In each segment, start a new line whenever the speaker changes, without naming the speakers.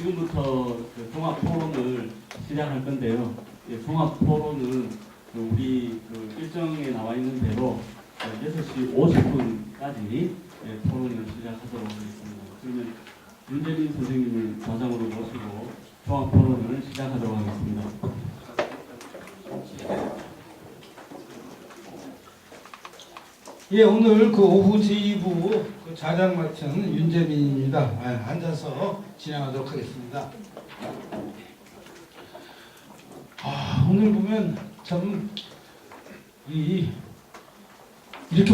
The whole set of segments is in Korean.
지금부터 그 종합 토론을 시작할 건데요. 예, 종합 토론은 우리 일정에 나와 있는 대로 6시 50분까지 토론을 시작하도록 하겠습니다. 그러면 윤재민 선생님을 좌장으로 모시고 종합 토론을 시작하도록 하겠습니다.
예, 오늘 그 오후 제2부 그 좌장 맡은 윤재민입니다. 앉아서 진행하도록 하겠습니다. 오늘 보면 참 이렇게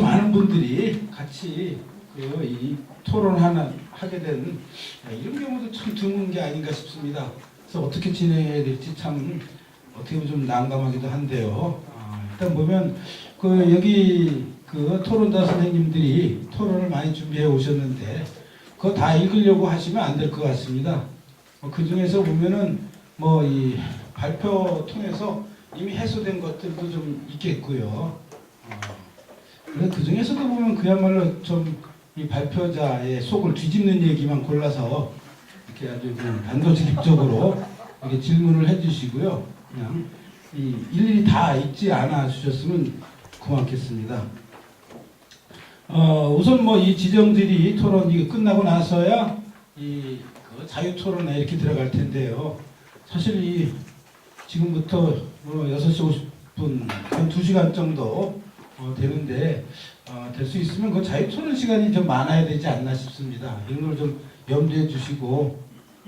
많은 분들이 같이 이 토론 하게 된 이런 경우도 참 드문 게 아닌가 싶습니다. 그래서 어떻게 진행해야 될지 참 어떻게 보면 좀 난감하기도 한데요. 일단 보면 여기 토론자 선생님들이 토론을 많이 준비해 오셨는데 그거 다 읽으려고 하시면 안 될 것 같습니다. 그 중에서 보면은 이 발표 통해서 이미 해소된 것들도 좀 있겠고요. 그 중에서도 보면 그야말로 좀 이 발표자의 속을 뒤집는 얘기만 골라서 이렇게 아주 그냥 단도직입적으로 이렇게 질문을 해주시고요. 그냥 일일이 다 읽지 않아 주셨으면 고맙겠습니다. 우선 이 지정들이 토론이 끝나고 나서야 자유 토론에 이렇게 들어갈 텐데요. 사실 지금부터 6시 50분, 한 2시간 정도 되는데 될 수 있으면 그 자유 토론 시간이 좀 많아야 되지 않나 싶습니다. 이런 걸 좀 염두해 주시고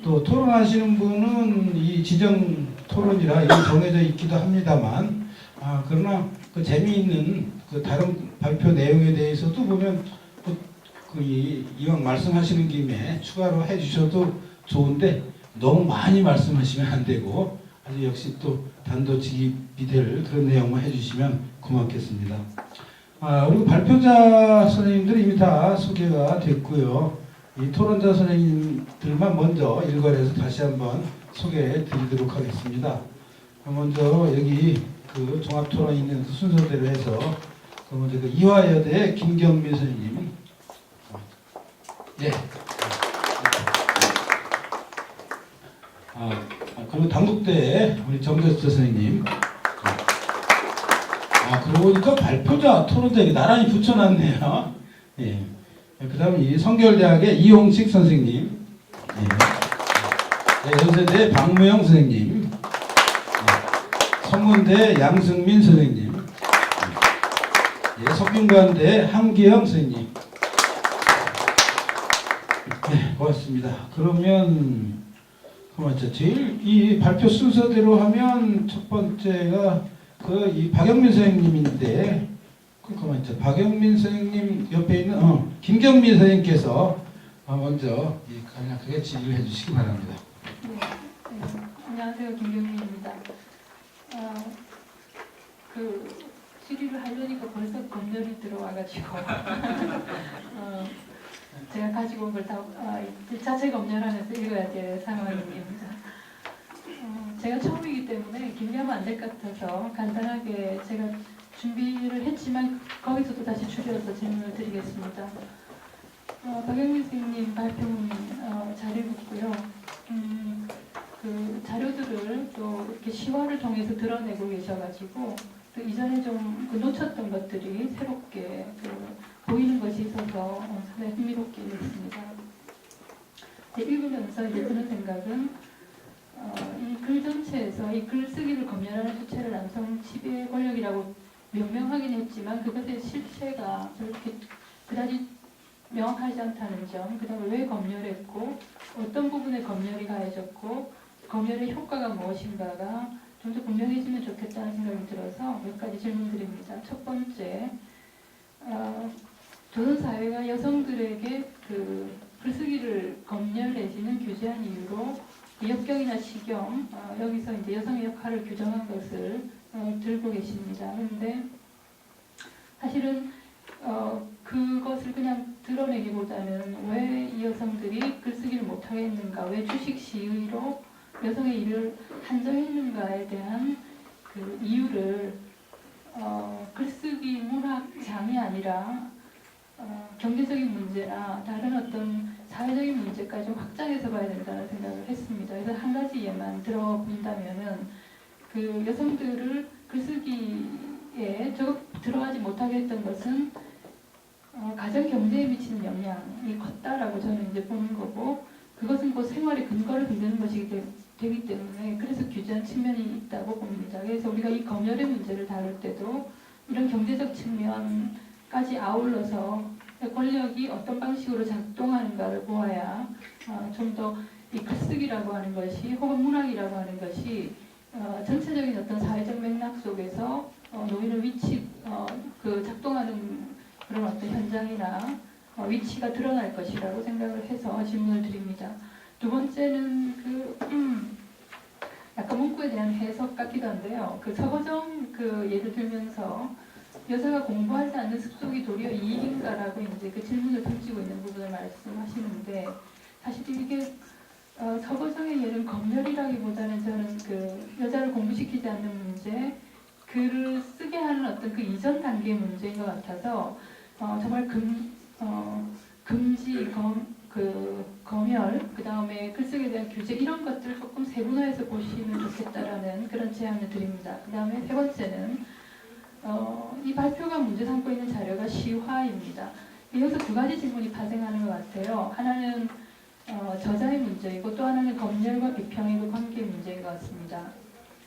또 토론하시는 분은 이 지정 토론이라 이게 정해져 있기도 합니다만 그러나 그 재미있는 다른 발표 내용에 대해서도 보면 이왕 말씀하시는 김에 추가로 해주셔도 좋은데 너무 많이 말씀하시면 안 되고 아주 역시 또 단도직입이 될 그런 내용만 해주시면 고맙겠습니다. 우리 발표자 선생님들 이미 다 소개가 됐고요. 이 토론자 선생님들만 먼저 일괄해서 다시 한번 소개해 드리도록 하겠습니다. 먼저 여기 종합토론 있는 순서대로 해서 먼저 이화여대 김경민 선생님, 예. 그리고 당국대 우리 정재수 선생님. 그러고 보니까 발표자 토론자 나란히 붙여놨네요. 예. 그 다음에 이 성결대학의 이홍식 선생님, 예. 연세대 박무영 선생님, 예. 성문대 양승민 선생님, 예. 석균관대 한기영 선생님. 네, 고맙습니다. 그러면 제일 이 발표 순서대로 하면 첫 번째가 이 박영민 선생님인데 박영민 선생님 옆에 있는 김경민 선생님께서 먼저 간략하게 질의를 해주시기 바랍니다.
네, 안녕하세요, 김경민입니다. 질의를 하려니까 벌써 검열이 들어와가지고 제가 가지고 온 걸 다 자체 검열하면서 읽어야 될 상황입니다. 제가 처음이기 때문에 길게하면 안 될 것 같아서 간단하게 제가 준비를 했지만 거기서도 다시 줄여서 질문을 드리겠습니다. 박영민 선생님 발표문 잘 읽었고요. 그 자료들을 또 이렇게 시화를 통해서 드러내고 계셔가지고 또 이전에 좀 놓쳤던 것들이 새롭게 보이는 것이 있어서 상당히 흥미롭게 읽었습니다. 읽으면서 이제 드는 생각은 이 글 전체에서 이 글쓰기를 검열하는 주체를 남성 지배 권력이라고 명명하긴 했지만 그것의 실체가 그렇게 그다지 명확하지 않다는 점, 그 다음에 왜 검열했고 어떤 부분에 검열이 가해졌고 검열의 효과가 무엇인가가 좀 더 분명해지면 좋겠다는 생각이 들어서 몇 가지 질문드립니다. 첫 번째, 조선사회가 여성들에게 글쓰기를 검열 내지는 규제한 이유로 역경이나 시경, 여기서 이제 여성의 역할을 규정한 것을 들고 계십니다. 그런데 사실은 그것을 그냥 드러내기보다는 왜 이 여성들이 글쓰기를 못하게 했는가, 왜 주식 시위로 여성의 일을 한정했는가에 대한 그 이유를 글쓰기 문학장이 아니라 경제적인 문제나 다른 어떤 사회적인 문제까지 좀 확장해서 봐야 된다는 생각을 했습니다. 그래서 한 가지 예만 들어본다면은 그 여성들을 글쓰기에 들어가지 못하게 했던 것은 가정 경제에 미치는 영향이 컸다라고 저는 이제 보는 거고, 그것은 곧 생활의 근거를 흔드는 것이 되기 때문에 그래서 규제한 측면이 있다고 봅니다. 그래서 우리가 이 검열의 문제를 다룰 때도 이런 경제적 측면까지 아울러서 권력이 어떤 방식으로 작동하는가를 보아야 좀 더 이 글쓰기라고 하는 것이 혹은 문학이라고 하는 것이 전체적인 어떤 사회적 맥락 속에서 노인의 위치 그 작동하는 그런 어떤 현장이나 위치가 드러날 것이라고 생각을 해서 질문을 드립니다. 두 번째는 약간 문구에 대한 해석 같기도 한데요. 그 서거정 그 예를 들면서 여자가 공부하지 않는 습속이 도리어 이익인가라고 이제 그 질문을 던지고 있는 부분을 말씀하시는데, 사실 이게 서거정의 예는 검열이라기보다는 저는 그 여자를 공부시키지 않는 문제, 글을 쓰게 하는 어떤 그 이전 단계의 문제인 것 같아서 정말 금지, 검열, 그 다음에 글쓰기에 대한 규제 이런 것들을 조금 세분화해서 보시면 좋겠다라는 그런 제안을 드립니다. 그 다음에 세 번째는 이 발표가 문제 삼고 있는 자료가 시화입니다. 여기서 두 가지 질문이 발생하는 것 같아요. 하나는 저자의 문제이고 또 하나는 검열과 비평의 그 관계 문제인 것 같습니다.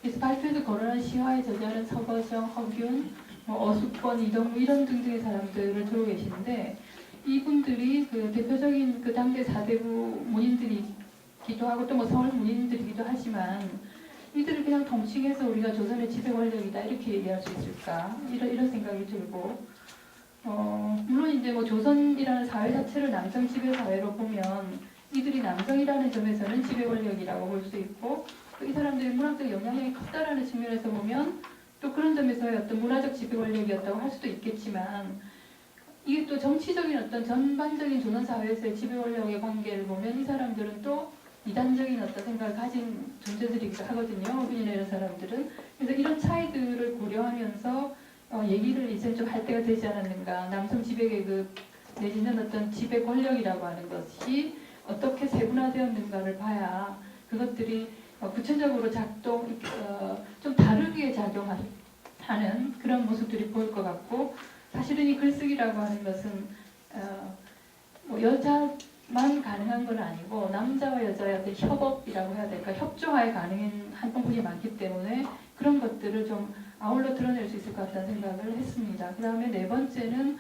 그래서 발표에서 거론한 시화의 저자는 서거정, 허균, 어숙권, 이동무 이런 등등의 사람들을 두고 계시는데, 이분들이 그 대표적인 그 당대 4대부 문인들이기도 하고 또 서울 문인들이기도 하지만, 이들을 그냥 통칭해서 우리가 조선의 지배 권력이다 이렇게 얘기할 수 있을까, 이런 생각이 들고, 물론 이제 조선이라는 사회 자체를 남성 지배 사회로 보면 이들이 남성이라는 점에서는 지배 권력이라고 볼 수 있고, 또 이 사람들이 문학적 영향력이 컸다라는 측면에서 보면 또 그런 점에서의 어떤 문화적 지배 권력이었다고 할 수도 있겠지만, 이게 또 정치적인 어떤 전반적인 조선 사회에서의 지배 권력의 관계를 보면 이 사람들은 또 이단적인 어떤 생각을 가진 존재들이기도 하거든요. 허균이나 이런 사람들은. 그래서 이런 차이들을 고려하면서 얘기를 이제 좀 할 때가 되지 않았는가. 남성 지배 계급 내지는 어떤 지배 권력이라고 하는 것이 어떻게 세분화되었는가를 봐야 그것들이 구체적으로 좀 다르게 작용하는 그런 모습들이 보일 것 같고, 사실은 이 글쓰기라고 하는 것은 여자만 가능한 건 아니고 남자와 여자의 어떤 협업이라고 해야 될까, 협조하에 가능한 부분이 많기 때문에 그런 것들을 좀 아울러 드러낼 수 있을 것 같다는 생각을 했습니다. 그 다음에 네 번째는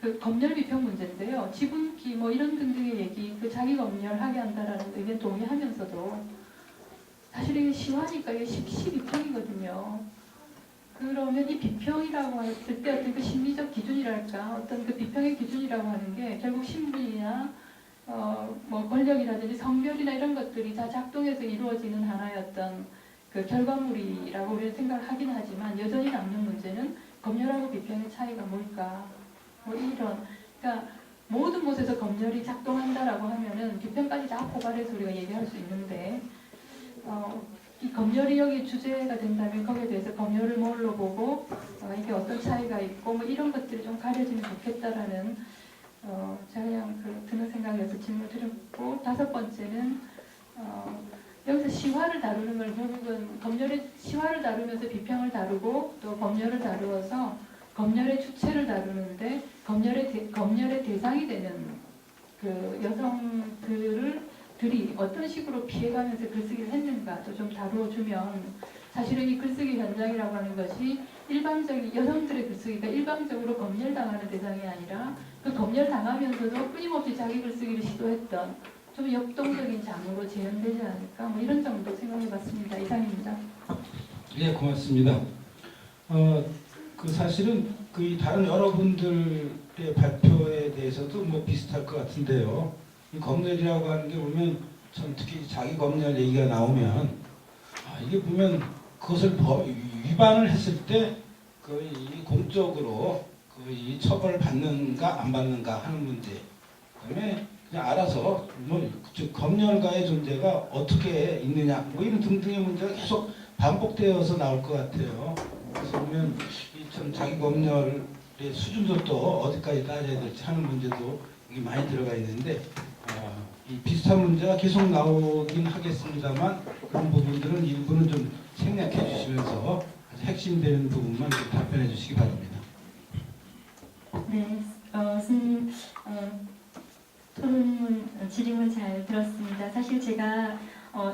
그 검열 비평 문제인데요. 지분기 이런 등등의 얘기, 그 자기 검열하게 한다라는 의견 동의하면서도 사실 이게 시화니까 이게 시비평이거든요. 그러면 이 비평이라고 했을 때 어떤 그 심리적 기준이랄까, 어떤 그 비평의 기준이라고 하는 게 결국 신분이나 권력이라든지 성별이나 이런 것들이 다 작동해서 이루어지는 하나의 어떤 그 결과물이라고 우리는 생각을 하긴 하지만, 여전히 남는 문제는 검열하고 비평의 차이가 뭘까, 그러니까 모든 곳에서 검열이 작동한다라고 하면은 비평까지 다 포괄해서 우리가 얘기할 수 있는데, 이 검열이 여기 주제가 된다면 거기에 대해서 검열을 뭘로 보고 이게 어떤 차이가 있고 이런 것들이 좀 가려지면 좋겠다라는 제가 그냥 드는 생각이어서 질문을 드렸고, 다섯 번째는 여기서 시화를 다루는 걸 결국은 검열의 시화를 다루면서 비평을 다루고 또 검열을 다루어서 검열의 주체를 다루는데, 검열의 대상이 되는 그 여성들이 어떤 식으로 피해가면서 글쓰기를 했는가도 좀 다루어주면, 사실은 이 글쓰기 현장이라고 하는 것이 일반적인 여성들의 글쓰기가 일방적으로 검열당하는 대상이 아니라 그 검열당하면서도 끊임없이 자기 글쓰기를 시도했던 좀 역동적인 장으로 재현되지 않을까, 이런 정도 생각해봤습니다. 이상입니다.
예, 고맙습니다. 그 사실은 그 다른 여러분들의 발표에 대해서도 비슷할 것 같은데요. 이 검열이라고 하는 게 보면 참 특히 자기 검열 얘기가 나오면 이게 보면 그것을 위반을 했을 때 거의 공적으로 거의 처벌을 받는가 안 받는가 하는 문제. 그다음에 그냥 알아서 즉 검열가의 존재가 어떻게 있느냐 이런 등등의 문제가 계속 반복되어서 나올 것 같아요. 그래서 보면 이 참 자기 검열의 수준도 또 어디까지 따져야 될지 하는 문제도 여기 많이 들어가 있는데, 이 비슷한 문제가 계속 나오긴 하겠습니다만 그런 부분들은 일부는 좀 생략해 주시면서 아주 핵심되는 부분만 좀 답변해 주시기 바랍니다.
네, 스님 토론문 질의문 잘 들었습니다. 사실 제가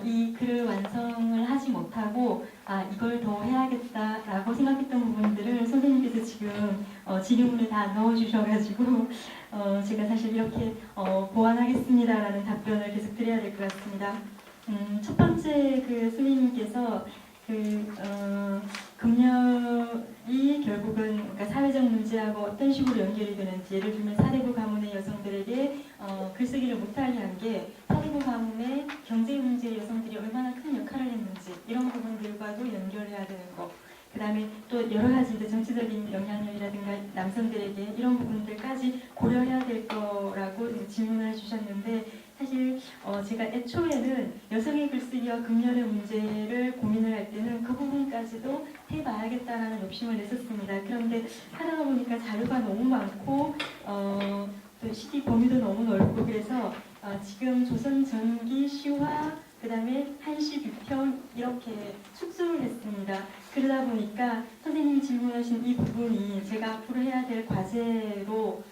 이 글을 완성을 하지 못하고 이걸 더 해야겠다라고 생각했던 부분들을 선생님께서 지금 질의문에 다 넣어주셔가지고 제가 사실 이렇게 보완하겠습니다라는 답변을 계속 드려야 될 것 같습니다. 첫 번째 그 스님께서 금연이 결국은 그러니까 사회적 문제하고 어떤 식으로 연결이 되는지, 예를 들면 사대부 가문의 여성들에게 글쓰기를 못하게 한 게 사대부 가문의 경제 문제에 여성들이 얼마나 큰 역할을 했는지 이런 부분들과도 연결해야 되는 거. 그 다음에 또 여러 가지 이제 정치적인 영향력이라든가 남성들에게 이런 부분들까지 고려해야 될 거라고 질문을 해주셨는데, 사실 제가 애초에는 여성의 글쓰기와 금연의 문제를 고민을 할 때는 그 부분까지도 해봐야겠다라는 욕심을 냈었습니다. 그런데 하다가 보니까 자료가 너무 많고 또 시기 범위도 너무 넓고 그래서 지금 조선 전기 시화 그 다음에 한시 비평 이렇게 축소를 했습니다. 그러다 보니까 선생님이 질문하신 이 부분이 제가 앞으로 해야 될 과제로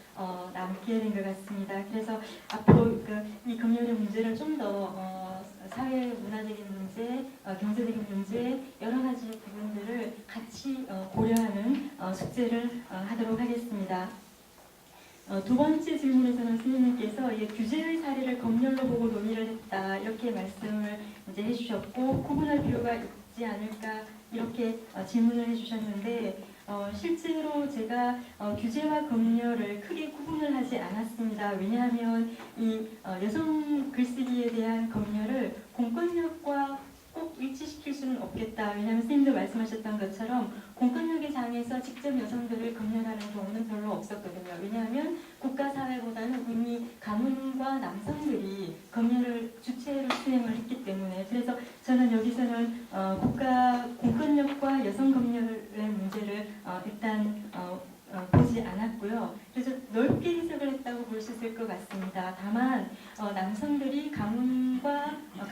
남게 된 것 같습니다. 그래서 앞으로 이 금연의 문제를 좀 더 사회 문화적인 문제, 경제적인 문제 여러 가지 부분들을 같이 고려하는 숙제를 하도록 하겠습니다. 두 번째 질문에서는 스님께서 규제의 사례를 검열로 보고 논의를 했다 이렇게 말씀을 이제 해주셨고, 구분할 필요가 있지 않을까 이렇게 질문을 해주셨는데, 실제로 제가 규제와 검열을 크게 구분을 하지 않았습니다. 왜냐하면 이 여성 글쓰기에 대한 검열을 공권력과 꼭 일치시킬 수는 없겠다. 왜냐하면 선생님도 말씀하셨던 것처럼 공권력의 장에서 직접 여성들을 검열하는 경우는 별로 없었거든요. 왜냐하면 국가사회보다는 이미 가문과 남성들이 검열을 주체로 수행을 했기 때문에. 그래서 저는 여기서는 공권력과 여성 검열의 문제를 일단 보지 않았고요. 그래서 넓게 해석을 했다고 볼 수 있을 것 같습니다. 다만 남성들이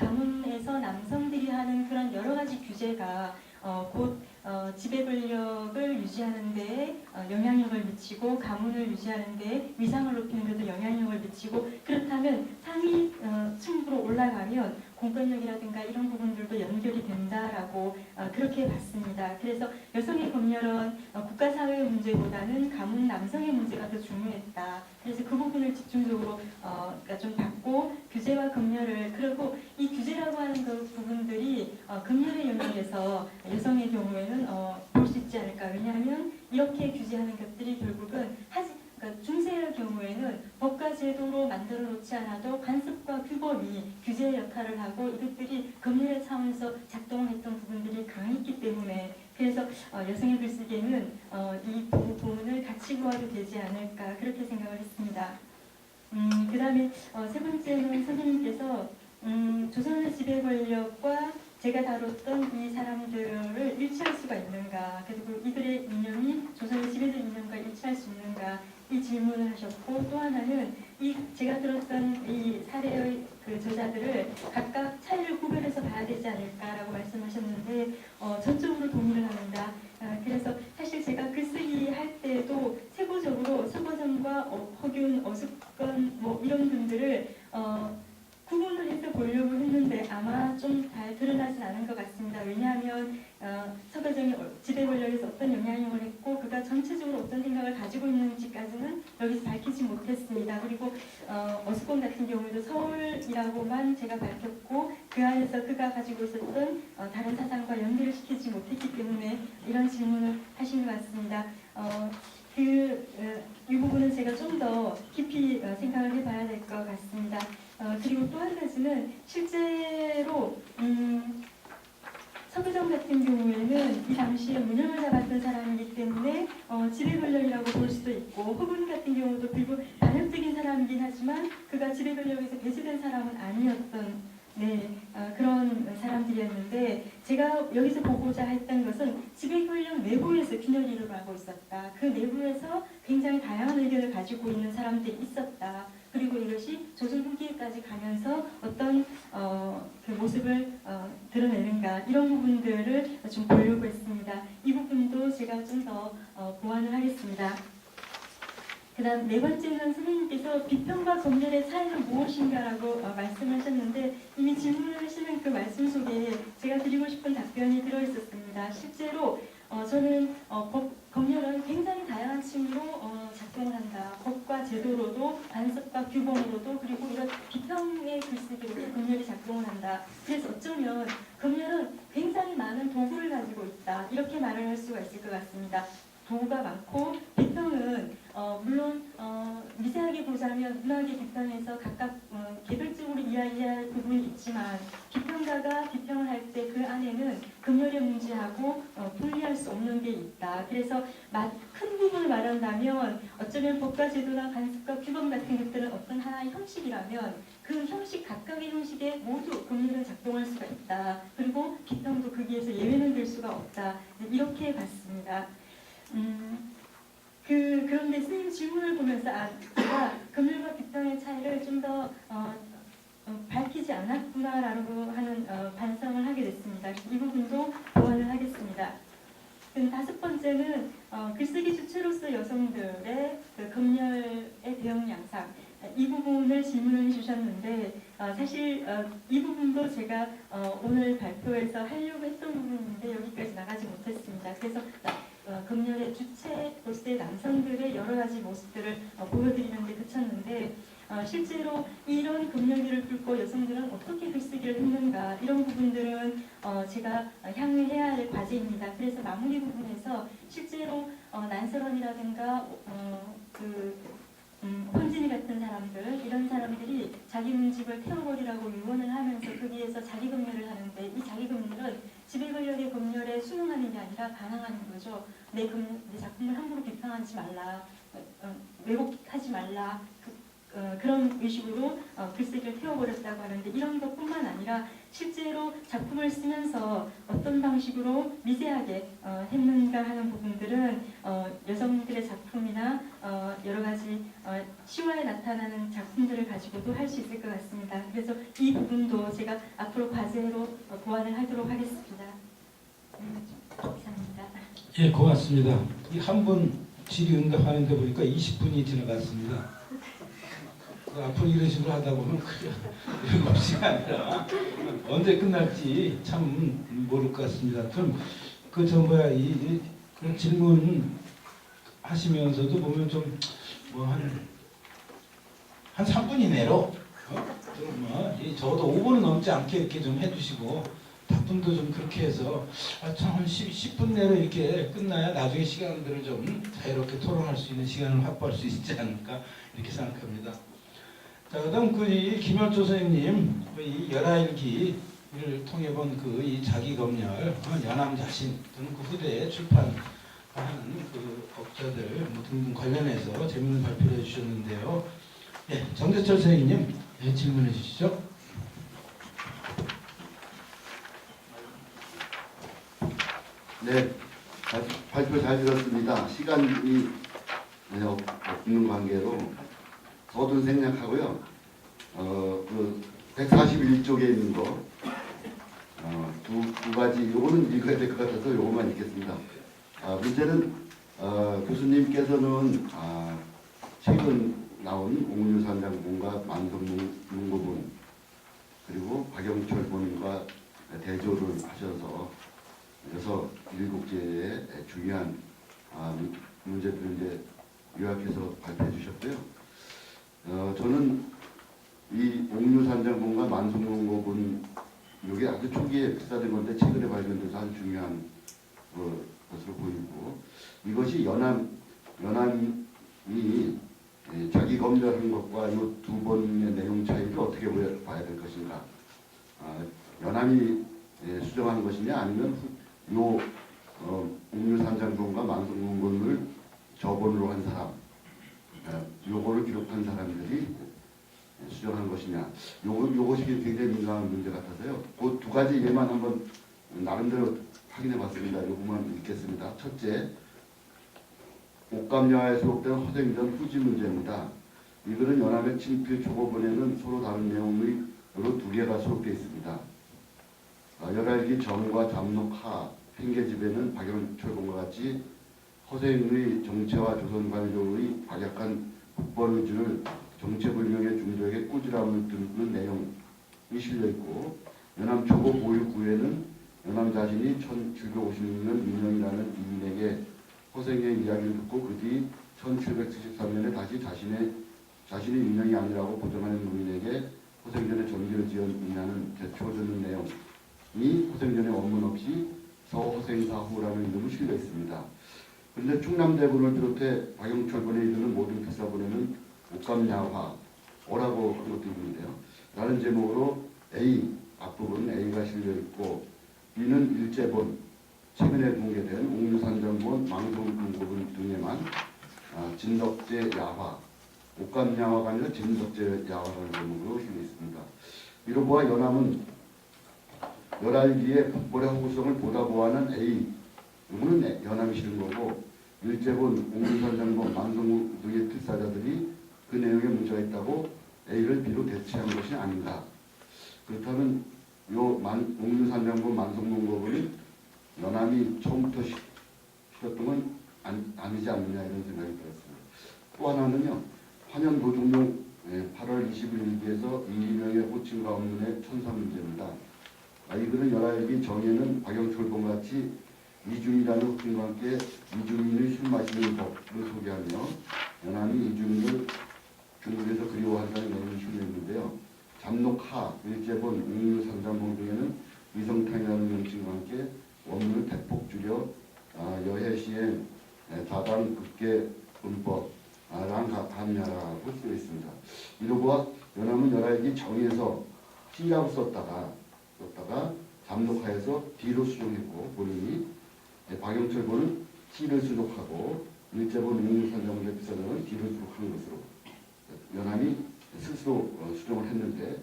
가문에서 남성들이 하는 그런 여러 가지 규제가 곧 지배 권력을 유지하는 데 영향력을 미치고 가문을 유지하는 데 위상을 높이는 데도 영향력을 미치고, 그렇다면 상위 층으로 올라가면 공권력이라든가 이런 부분들도 연결이 된다라고 그렇게 봤습니다. 그래서 여성의 검열은 국가사회의 문제보다는 가문 남성의 문제가 더 중요했다. 그래서 그 부분을 집중적으로 좀 봤고, 규제와 검열을, 그리고 이 규제라고 하는 그 부분들이 검열의 영역에서 여성의 경우에는 볼 수 있지 않을까. 왜냐하면 이렇게 규제하는 것들이 결국은 그러니까 중세의 경우에는 법과 제도로 만들어 놓지 않아도 관습과 규범이 규제의 역할을 하고 이것들이 검열의 차원에서 작동을 했던 부분들이 강했기 때문에, 그래서 여성의 글쓰기에는 이 부분을 같이 보아도 되지 않을까 그렇게 생각을 했습니다. 그 다음에 세 번째는 선생님께서 조선의 지배 권력과 제가 다뤘던 이 사람들을 일치할 수가 있는가, 그리고 이들의 이념이 조선의 지배적 이념과 일치할 수 있는가 이 질문을 하셨고, 또 하나는 제가 들었던 이 사례의 그 저자들을 각각 차이를 구별해서 봐야 되지 않을까라고 말씀하셨는데 전적으로 동의를 합니다. 그래서 사실 제가 글쓰기 할 때도 세부적으로 서거전과 허균, 어숙건 뭐 이런 분들을 구분을 해서 보려고 했는데 아마 좀 잘 드러나진 않은 것 같습니다. 왜냐하면 서거정이 지배 권력에서 어떤 영향력을 했고 그가 전체적으로 어떤 생각을 가지고 있는지까지는 여기서 밝히지 못했습니다. 그리고 어숙권 같은 경우에도 서울이라고만 제가 밝혔고 그 안에서 그가 가지고 있었던 다른 사상과 연결을 시키지 못했기 때문에 이런 질문을 하신 것 같습니다. 이 부분은 제가 좀 더 깊이 생각을 해봐야 될 것 같습니다. 그리고 또 한 가지는 실제로 서구정 같은 경우에는 이 당시에 문형을 잡았던 사람이기 때문에 지배 권력이라고 볼 수도 있고, 허군 같은 경우도 비교 반역적인 사람이긴 하지만 그가 지배 권력에서 배제된 사람은 아니었던 네, 그런 사람들이었는데 제가 여기서 보고자 했던 것은 지배권력 내부에서 균열이 일어나고 있었다. 그 내부에서 굉장히 다양한 의견을 가지고 있는 사람들이 있었다. 그리고 이것이 조선 후기에까지 가면서 어떤 그 모습을 드러내는가 이런 부분들을 좀 보려고 했습니다. 이 부분도 제가 좀 더 보완을 하겠습니다. 그다음 네 번째는 선생님께서 비평과 검열의 차이는 무엇인가라고 말씀하셨는데 이미 질문을 하시는 그 말씀 속에 제가 드리고 싶은 답변이 들어있었습니다. 실제로 저는 검열은 굉장히 다양한 층으로 작동을 한다. 법과 제도로도 간섭과 규범으로도 그리고 이런 비평의 글쓰기로도 검열이 작동을 한다. 그래서 어쩌면 검열은 굉장히 많은 도구를 가지고 있다. 이렇게 말을 할 수가 있을 것 같습니다. 도구가 많고 비평은 물론 미세하게 보자면 문학의 비평에서 각각 개별적으로 이야기할 부분이 있지만 비평가가 비평을 할 때 그 안에는 검열의 문제하고 분리할 수 없는 게 있다. 그래서 큰 부분을 말한다면 어쩌면 법과 제도나 간섭과 규범 같은 것들은 어떤 하나의 형식이라면 그 형식 각각의 형식에 모두 검열은 작동할 수가 있다. 그리고 비평도 거기에서 예외는 될 수가 없다. 이렇게 봤습니다. 그런데 선생님 질문을 보면서 제가 검열과 비평의 차이를 좀 더 밝히지 않았구나라고 하는 반성을 하게 됐습니다. 이 부분도 보완을 하겠습니다. 다섯 번째는 글쓰기 주체로서 여성들의 그 검열의 대응 양상 이 부분을 질문을 주셨는데 사실 이 부분도 제가 오늘 발표에서 하려고 했던 부분인데 여기까지 나가지 못했습니다. 그래서 검열의 주체로서의 남성들의 여러 가지 모습들을 보여드리는 데 그쳤는데 실제로 이런 검열기를 뚫고 여성들은 어떻게 글쓰기를 했는가 이런 부분들은 제가 향후에 해야 할 과제입니다. 그래서 마무리 부분에서 실제로 난설원이라든가 혼진이 같은 사람들 이런 사람들이 자기 문집을 태워버리라고 유언을 하면서 거기에서 자기 검열을 하는데 이 자기 검열은 지배권력의 검열에 순응하는 게 아니라 반항하는 거죠. 내 작품을 함부로 비판하지 말라, 왜곡하지 말라 그런 의식으로 글쓰기를 태워버렸다고 하는데 이런 것뿐만 아니라 실제로 작품을 쓰면서 어떤 방식으로 미세하게 했는가 하는 부분들은 여성들의 작품이나 여러 가지 시화에 나타나는 작품들을 가지고도 할 수 있을 것 같습니다. 그래서 이 부분도 제가 앞으로 과제로 보완을 하도록 하겠습니다. 이상입니다.
예, 고맙습니다. 이 한 분 질의응답하는데 보니까 20분이 지나갔습니다. 앞으로 이런 식으로 하다 보면 그게 7시가 아니라 언제 끝날지 참 모를 것 같습니다. 그럼 이 질문 하시면서도 보면 좀 뭐 한 3분 이내로 적어도 5분은 넘지 않게 이렇게 좀 해주시고 답변도 좀 그렇게 해서 참 한 10분 내로 이렇게 끝나야 나중에 시간들을 좀 자유롭게 토론할 수 있는 시간을 확보할 수 있지 않을까 이렇게 생각합니다. 자, 그다음 이 김열조 선생님 이 열하일기를 통해 본 이 자기검열, 연암자신 또는 그 후대에 출판하는 그 업자들 등등 관련해서 재밌는 발표를 해주셨는데요. 예, 정재철 선생님 질문해 주시죠.
네, 발표 잘 들었습니다. 시간이 없는 관계로 서둔 생략하고요. 141쪽에 있는 거 두 가지 요거는 읽어야 될 것 같아서 요것만 읽겠습니다. 문제는 교수님께서는 최근 나온 옥류산 장군과 만성문고분 그리고 박영철 본인과 대조를 하셔서 7개의 중요한 문제들을 이제 요약해서 발표해 주셨고요. 저는 이 옥류산 장군과 만성문고분 이게 아주 초기에 획사된 건데 최근에 발견돼서 아주 중요한 것으로 보이고 이것이 연암이 자기 검열한 것과 이 두 번의 내용 차이를 어떻게 봐야 될 것인가? 연암이 수정한 것이냐 아니면 옥류산 장군과 만성문고분을 저본으로 한 사람, 요거를 기록한 사람들이 수정한 것이냐. 요것이 굉장히 민감한 문제 같아서요. 그 두 가지 예만 한번 나름대로 확인해 봤습니다. 요것만 읽겠습니다. 첫째, 옥감야에 수록된 허생전 후지 문제입니다. 이거는 연합의 친필 초고본에는 서로 다른 내용으로 두 개가 수록되어 있습니다. 열알기 정과 잠록 하 팽개집에는 박영철공과 같이 허생의 정체와 조선관조의 박약한 국벌의지를 정체불명의 중도에게 꾸지람을 듣는 내용이 실려있고, 연암 초고 보육구에는 연암 자신이 1756년 민영이라는 이인에게 허생의 이야기를 듣고 그 뒤 1773년에 다시 자신이 민영이 아니라고 보정하는 노인에게 허생전에 전기를 지었느냐는 제초주는 내용이 허생전에 원문 없이 서허생사후라는 이름을 실려 있습니다. 그런데 충남대본을 비롯해 박영철본에 이르는 모든 필사본에는 옥감야화 어라고 한 것도 있는데요. 라는 제목으로 A 앞부분 A가 실려 있고, B는 일제본 최근에 공개된 옥류산정본 망성문고본 등에만 진덕제 야화, 옥감야화가 아니라 진덕제 야화라는 제목으로 실려 있습니다. 이로 보아 연암은 열알기의 국벌의 허구성을 보다 보아하는 A, 이거는 연암이 실은 거고, 일제본, 옥류산정본, 만성 등의 필사자들이 그 내용에 문제가 있다고 A를 B로 대체한 것이 아닌가. 그렇다면 옥류산정본, 만성문고본이 연암이 처음부터 실었던 건 아니지 않느냐 이런 생각이 들었습니다. 또 하나는요, 환연 도중용 8월 21일기에서 이명의 호칭과 업문의 천사 문제입니다. 이거는 열알기 정에는 박영철본과 같이 이중이라는 호칭과 함께 이중인의 술 마시는 법을 소개하며 연암이 이중인을 중국에서 그리워한다는 내용이 실려 있는데요. 잠록하, 일제본, 옥류산정본 등에는 위성탕이라는 명칭과 함께 원문을 대폭 줄여 여해시의 다당 급계 문법 랑감야라고 쓰여 있습니다. 이로 보아 연암은 열알기 정에서 C라고 썼다가 잠록하에서 D로 수정했고, 본인이 박영철본은 C를 수록하고 일제본 옥류산정본의 필사본은 D를 수록한 것으로 연암이 스스로 수정을 했는데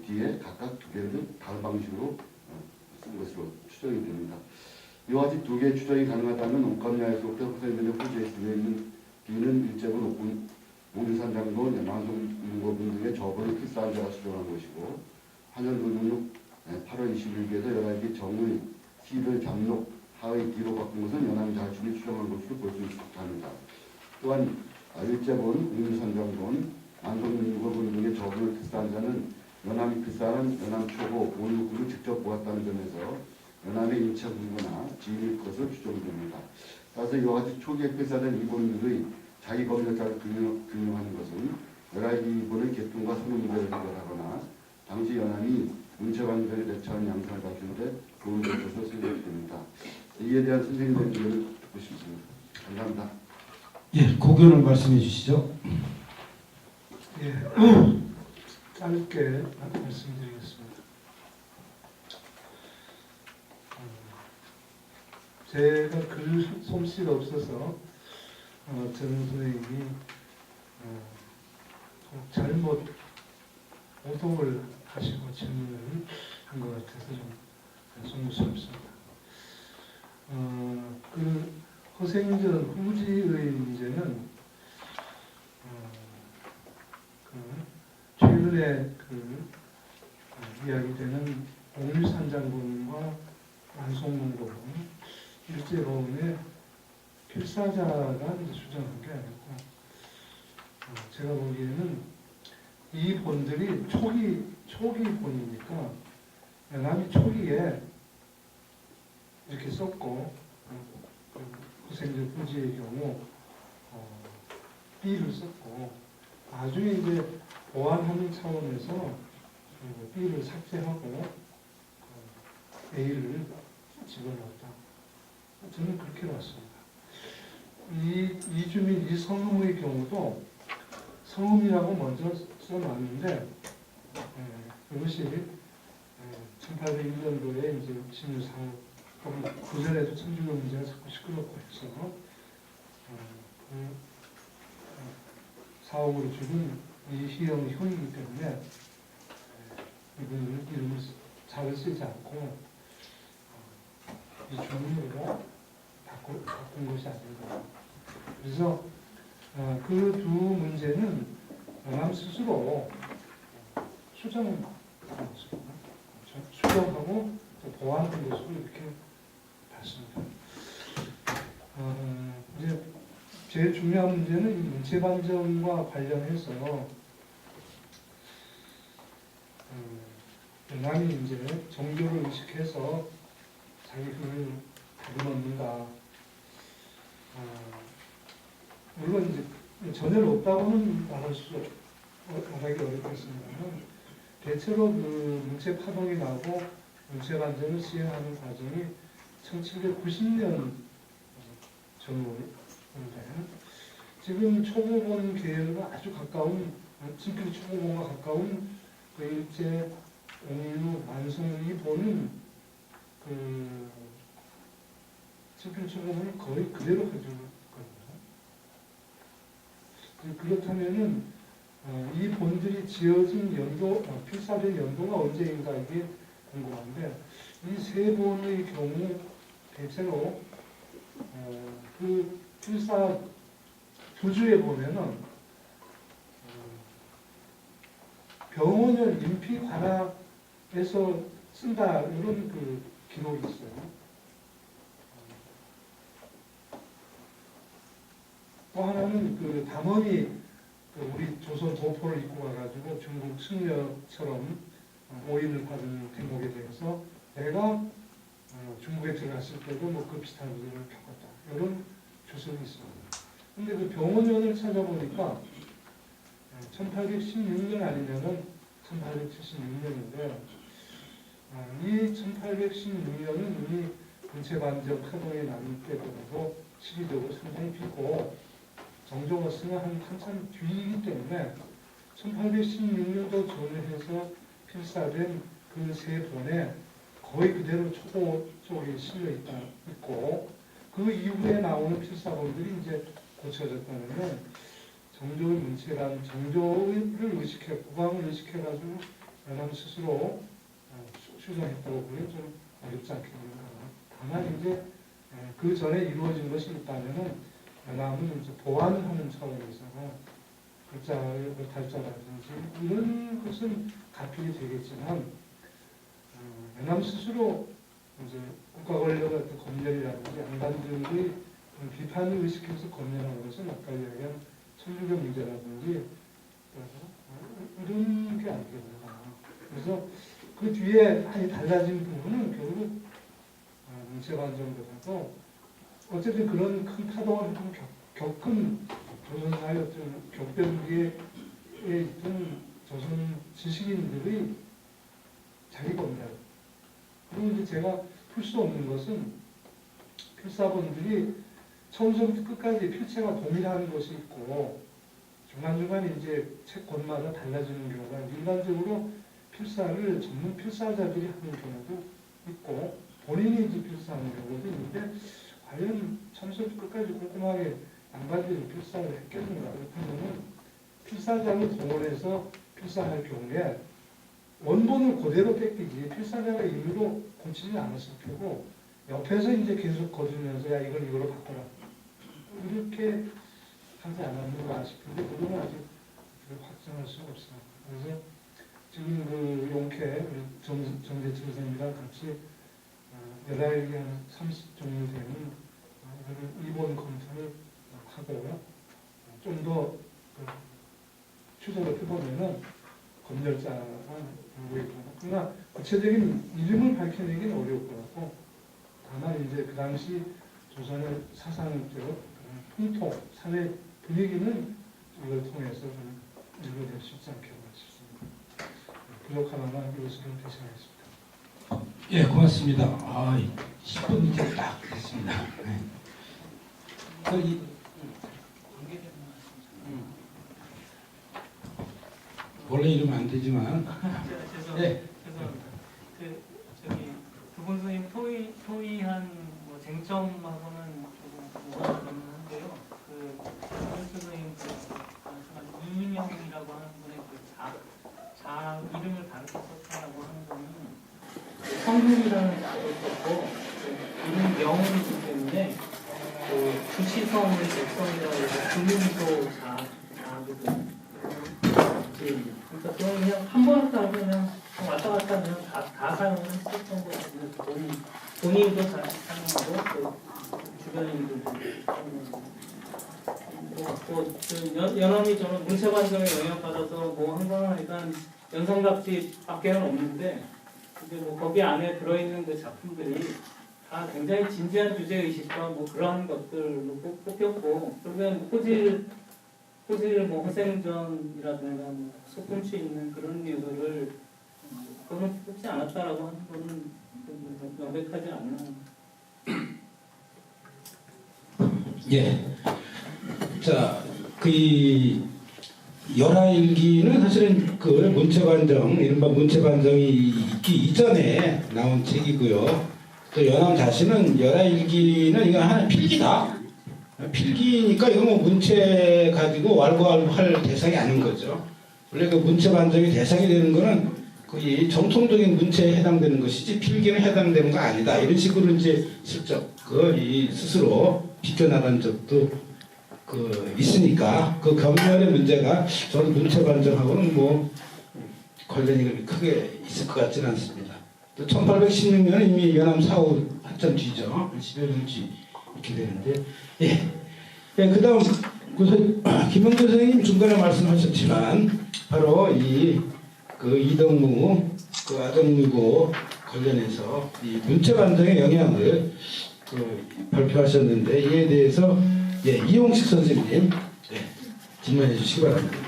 뒤에 각각 두 개를 다른 방식으로 쓴 것으로 추정이 됩니다. 이와 같이 두 개의 추정이 가능하다면 옥감야에서 허생전의 후지에 쓰여 있는 B는 일제본 옥류산정본, 만성문고본 등의 저본을 필사한 자가 수정한 것이고, 환연도중육 8월 21일에서 열알기 정의 C를 잠록 하의 D로 바꾼 것은 연암이 자신이 추정한 것으로 볼 수 있습니다. 또한 일제본, 옥류산정본, 만성문고본 등의 저본을 필사한 자는 연암이 필사하는 연암 초고 569를 직접 보았다는 점에서 연암의 인체 분거나 지인일 것을 추정됩니다. 따라서 이와 같이 초기에 필사된 이본들의 자기 검열자를 규명하는 것은 열알기 이본의 개통과 선언 문제를 해결하거나 당시 연암이 문체관들에 대처하는 양상을 갖추는데 도움이 될 것으로 생각됩니다. 이에 대한 선생님의 의견을 듣고 싶습니다. 감사합니다.
예, 고견을 말씀해 주시죠.
예, 짧게 말씀드리겠습니다. 제가 글 솜씨가 없어서 전 선생님이 잘못 오동을 하시고 질문을 한 것 같아서 좀 송구스럽습니다. 그 허생전 후지의 문제는 최근에 이야기되는 옥류산정본과 만성문고본, 일제본의 필사자가 이제 수정한 게 아니고, 제가 보기에는 이 본들이 초기 본이니까 연암이 초기에 이렇게 썼고, 허생전 후지의 경우 B를 썼고, 나중에 이제 보완하는 차원에서 B를 삭제하고 A를 집어넣었다. 저는 그렇게 봤습니다. 이주민 이성음의 경우도 성음이라고 먼저 써놨는데, 이것이 1801년도에 이제 신유사후 그 전에도 천주교 문제가 자꾸 시끄럽고 해서 사옥으로 죽은 이 희영이기 때문에 이름을 잘 쓰지 않고 이 주문으로 바꾼 것이 아닌가. 그래서 그 두 문제는 영암 스스로 수정하고 보완한 것으로 이렇게 봤습니다. 이제 제일 중요한 문제는 이 문체 반정과 관련해서 영암이 이제 정교를 의식해서 자기 힘을 다듬었는가. 물론 이제 전혀 없다고는 말하기 어렵겠습니다만 대체로 그 문체 파동이 나고 문체 반정을 시행하는 과정이 1790년 전후인데 지금 초고본 계열과 아주 가까운 친필 초고본과 가까운 그 일제 옹유 만송이 보는 그 친필 초고본을 거의 그대로 가지고 그렇다면은 이 본들이 지어진 연도, 필사된 연도가 언제인가 이게 궁금한데 이 세 본의 경우 대체로 그 필사 부주에 보면은 병원을 인피 관하에서 쓴다 이런 그 기록이 있어요. 또 하나는 그 담원이 우리 조선 도포를 입고 가가지고 중국 승려처럼 오인을 받은 대목에 대해서 내가 중국에 들어갔을 때도 뭐 그 비슷한 일을 겪었다. 이런 주석이 있습니다. 근데 그 병원연을 찾아보니까 1816년 아니면은 1876년인데 이 1816년은 이미 문체반정 파동이 난 때보다도 시기적으로 상당히 깊고 정조로서는 한참 뒤이기 때문에 1816년도 전후해서 필사된 그 세 본에 거의 그대로 초고 쪽에 실려 있고 그 이후에 나오는 필사본들이 이제 고쳐졌다면 정조의 문체란 정조를 의식해 국왕을 의식해가지고 연암 스스로 수정했다고 보기는 좀 어렵지 않겠는가. 다만 이제 그 전에 이루어진 것이 있다면은 연암은 이제 보완하는 차원에서 글자의 달자라든지 이런 것은 가필이 되겠지만 연암 스스로 이제 국가 권력의 어떤 검열이라든지 양반들의 비판을 의식해서 검열하는 것은 아까 이야기한 천주교 문제라든지 이런 게 아니겠나. 그래서 그 뒤에 많이 달라진 부분은 결국 문체반정보다도 어쨌든 그런 큰 파동을 겪은 조선사의 어떤 격변기에 있던 조선 지식인들의 자기 검열. 그리고 이제 제가 풀 수 없는 것은 필사본들이 처음부터 끝까지 필체가 동일한 것이 있고 중간중간에 이제 책권마다 달라지는 경우가 일반적으로 필사를 전문 필사자들이 하는 경우도 있고 본인이 이제 필사하는 경우도 있는데 과연 처음부터 끝까지 꼼꼼하게 양반들이 필사를 했겠는가. 그렇다면 필사자를 동원해서 필사할 경우에 원본을 그대로 뺏기지 필사자가 임의로 고치지 않았을 테고 옆에서 이제 계속 거두면서 야 이걸 이거로 바꿔라 이렇게 하지 않았는가 싶은데 그거는 아직 확정할 수가 없어요. 그래서 지금 그 용케 정재철 선생님이랑 같이 11개 한 30종류 되는 이번 검토를 하고 좀 더 추적을 해보면은 검열자가 모르겠고 그러나 구체적인 이름을 밝혀내기는 어려울 것 같고 다만 이제 그 당시 조선의 사상적 풍토, 사회 분위기는 이걸 통해서 좀 읽어낼 수 있지 않겠나 싶습니다. 부족하거나 이것으로 대신하겠습니다.
예, 고맙습니다. 10분 이제 딱 됐습니다. 원래 이러면 안 되지만. 네.
죄송합니다. 두 분 선생님 토의한 쟁점하고는 조금 무관하긴 한데요. 선생님 말씀하신 이민영이라고 하는 분 선물이라는 것도 이런 명언이기 때문에 주시성을 백성이라고 해서 분위기도 잘하거든요. 그러니까 그건 그냥 한 번 따르면 왔다 갔다 하면 다 사용을 했었던 것 같은데 본인도 잘 사용하고 또 주변인들도 사용하고 연암이 저는 문체관정에 영향받아서 뭐 항상 일단 연상각지밖에는 없는데 근데 뭐 거기 안에 들어있는 그 작품들이 다 굉장히 진지한 주제의식과 뭐 그러한 것들로 뽑혔고 그러면 호질 뭐 허생전이라든가 뭐 소꿈치 있는 그런 류들을 그거는 뽑지 않았다라고 하는 거는 명백하지 않나.
예. 자, 그 열하일기는 사실은 그 문체관정, 이른바 문체관정이 있기 이전에 나온 책이고요. 또 연암 자신은 열하일기는 이거 하나 필기다. 필기니까 이거 뭐 문체 가지고 왈가왈부할 대상이 아닌 거죠. 원래 그 문체관정이 대상이 되는 거는 거의 정통적인 문체에 해당되는 것이지 필기는 해당되는 거 아니다. 이런 식으로 이제 슬쩍 이 스스로 비껴나간 적도 있으니까 그 경멸의 문제가 저는 문체관정하고는 뭐 관련이 크게 있을 것 같지는 않습니다. 또 1816년은 이미 연암 사후 한참 뒤죠. 10여 년 뒤 이렇게 되는데 예. 그 다음 김영준 선생님 중간에 말씀하셨지만 바로 그 이덕무 그 아동유고 관련해서 이 문체관정의 영향을 발표하셨는데 이에 대해서 이용식 선생님 질문해 주시기 바랍니다.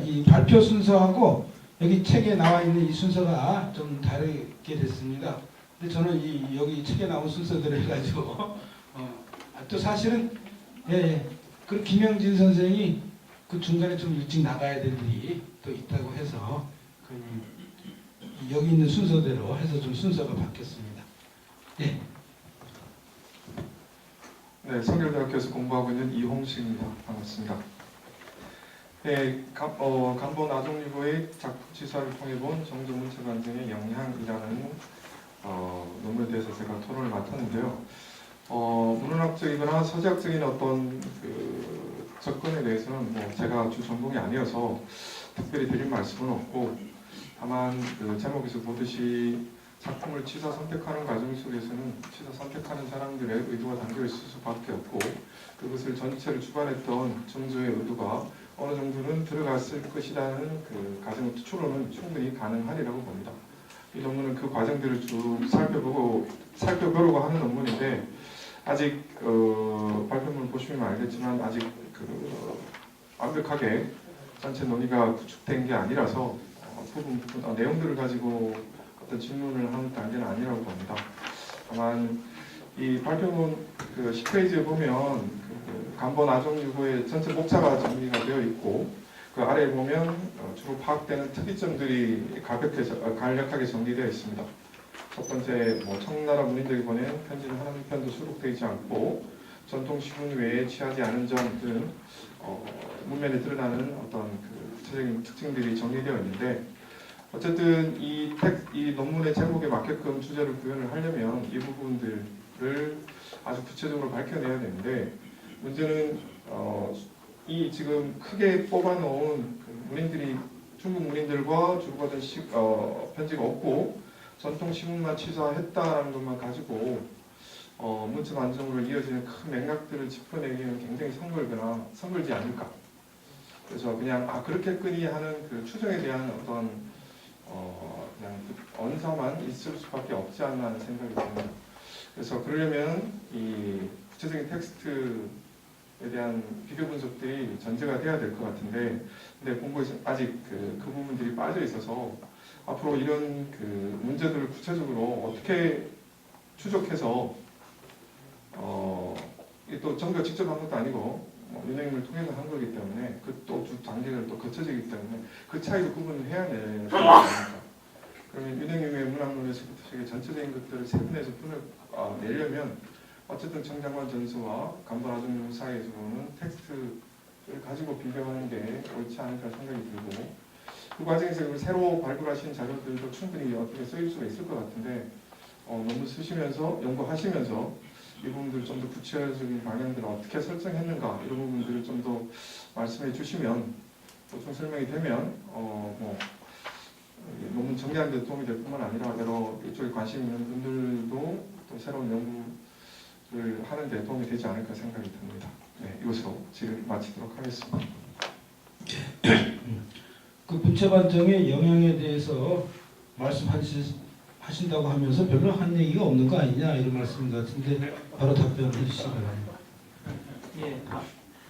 이 발표 순서하고 여기 책에 나와 있는 이 순서가 좀 다르게 됐습니다. 근데 저는 여기 책에 나온 순서대로 해가지고 또 사실은 그 김영진 선생이 그 중간에 좀 일찍 나가야 될 일이 또 있다고 해서 여기 있는 순서대로 해서 좀 순서가 바뀌었습니다. 예.
네, 성결대학교에서 공부하고 있는 이홍식입니다. 반갑습니다. 네, 간본 아동유고의 작품 취사를 통해 본 정조문체관정의 영향이라는 논문에 대해서 제가 토론을 맡았는데요. 문헌학적이거나 서재학적인 어떤 접근에 대해서는 뭐 제가 주 전공이 아니어서 특별히 드릴 말씀은 없고, 다만 그 제목에서 보듯이 작품을 취사 선택하는 과정 속에서는 취사 선택하는 사람들의 의도가 담겨 있을 수밖에 없고, 그것을 전체를 주관했던 정조의 의도가 어느 정도는 들어갔을 것이라는 그 과정의 추론은 충분히 가능하리라고 봅니다. 이 논문은 그 과정들을 쭉 살펴보려고 하는 논문인데, 아직 발표문을 보시면 알겠지만 아직 완벽하게 전체 논의가 구축된 게 아니라서 부분 내용들을 가지고 어떤 질문을 하는 단계는 아니라고 봅니다. 다만 이 발표문 10페이지에 보면 간본 아동유고의 전체 목차가 정리가 되어 있고, 그 아래에 보면 주로 파악되는 특이점들이 간략하게 정리되어 있습니다. 첫 번째, 청나라 문인들이 보낸 편지는 한 편도 수록되지 않고 전통 시문 외에 취하지 않은 점 등 문면에 드러나는 어떤 구체적인 특징들이 정리되어 있는데, 어쨌든 이 논문의 제목에 맞게끔 주제를 구현을 하려면 이 부분들을 아주 구체적으로 밝혀내야 되는데, 문제는 이 지금 크게 뽑아놓은 중국 문인들과 주고받은 편지가 없고 전통 시문만 취사했다는 것만 가지고 문체관정으로 이어지는 큰 맥락들을 짚어내기는 굉장히 성글지 않을까. 그래서 그냥 그렇게끈이 하는 그 추정에 대한 어떤 그냥 언사만 있을 수밖에 없지 않나 하는 생각이 듭니다. 그래서 그러려면 이 구체적인 텍스트에 대한 비교 분석들이 전제가 돼야 될 것 같은데, 근데 공부에서 아직 그 부분들이 빠져 있어서 앞으로 이런 그 문제들을 구체적으로 어떻게 추적해서 또 정부가 직접 한 것도 아니고 윤행을 통해서 한 거기 때문에 그 또 두 단계를 또 거쳐지기 때문에 그 차이도 구분을 해야 되는 거니까. 그러면 윤행의 문학론에서부터 전체적인 것들을 세분해서 내려면 어쨌든 청장관 전서와 간부 아동 사이에서는 텍스트를 가지고 비교하는 게 옳지 않을까 생각이 들고, 그 과정에서 새로 발굴하신 자료들도 충분히 어떻게 쓰일 수가 있을 것 같은데 너무 쓰시면서 연구하시면서 이 부분들을 좀 더 구체적인 방향들을 어떻게 설정했는가 이런 부분들을 좀 더 말씀해 주시면 보충 설명이 되면 논문 정리하는 데 도움이 될 뿐만 아니라 여러 이쪽에 관심 있는 분들도 또 새로운 연구를 하는 데 도움이 되지 않을까 생각이 듭니다. 네, 이것으로 질을 마치도록 하겠습니다.
그 문체 관정의 영향에 대해서 말씀하신다고 하면서 별로 한 얘기가 없는 거 아니냐 이런 말씀 같은데 바로 답변해 주시기 바랍니다.
예,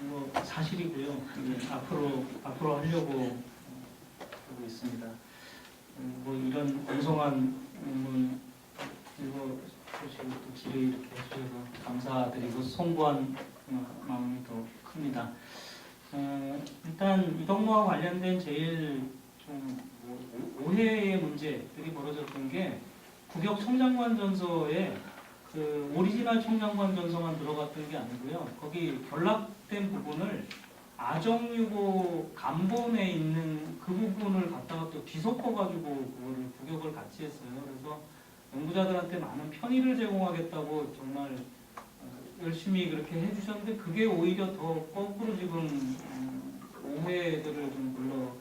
뭐 사실이고요. 예, 앞으로 하려고 하고 있습니다. 뭐 이런 엉성한 읽어주시고 또 질의 이렇게 해주셔서 감사드리고 송구한 마음이 더 큽니다. 일단 이동무와 관련된 제일 좀 오해의 문제들이 벌어졌던 게 구격 청장관 전서에 그 오리지널 청장관 전서만 들어갔던 게 아니고요. 거기 결락된 부분을 아정유고 간본에 있는 그 부분을 갖다가 또 뒤섞어가지고 그거를 구격을 같이 했어요. 그래서 연구자들한테 많은 편의를 제공하겠다고 정말 열심히 그렇게 해주셨는데 그게 오히려 더 거꾸로 지금 오해들을 좀 불러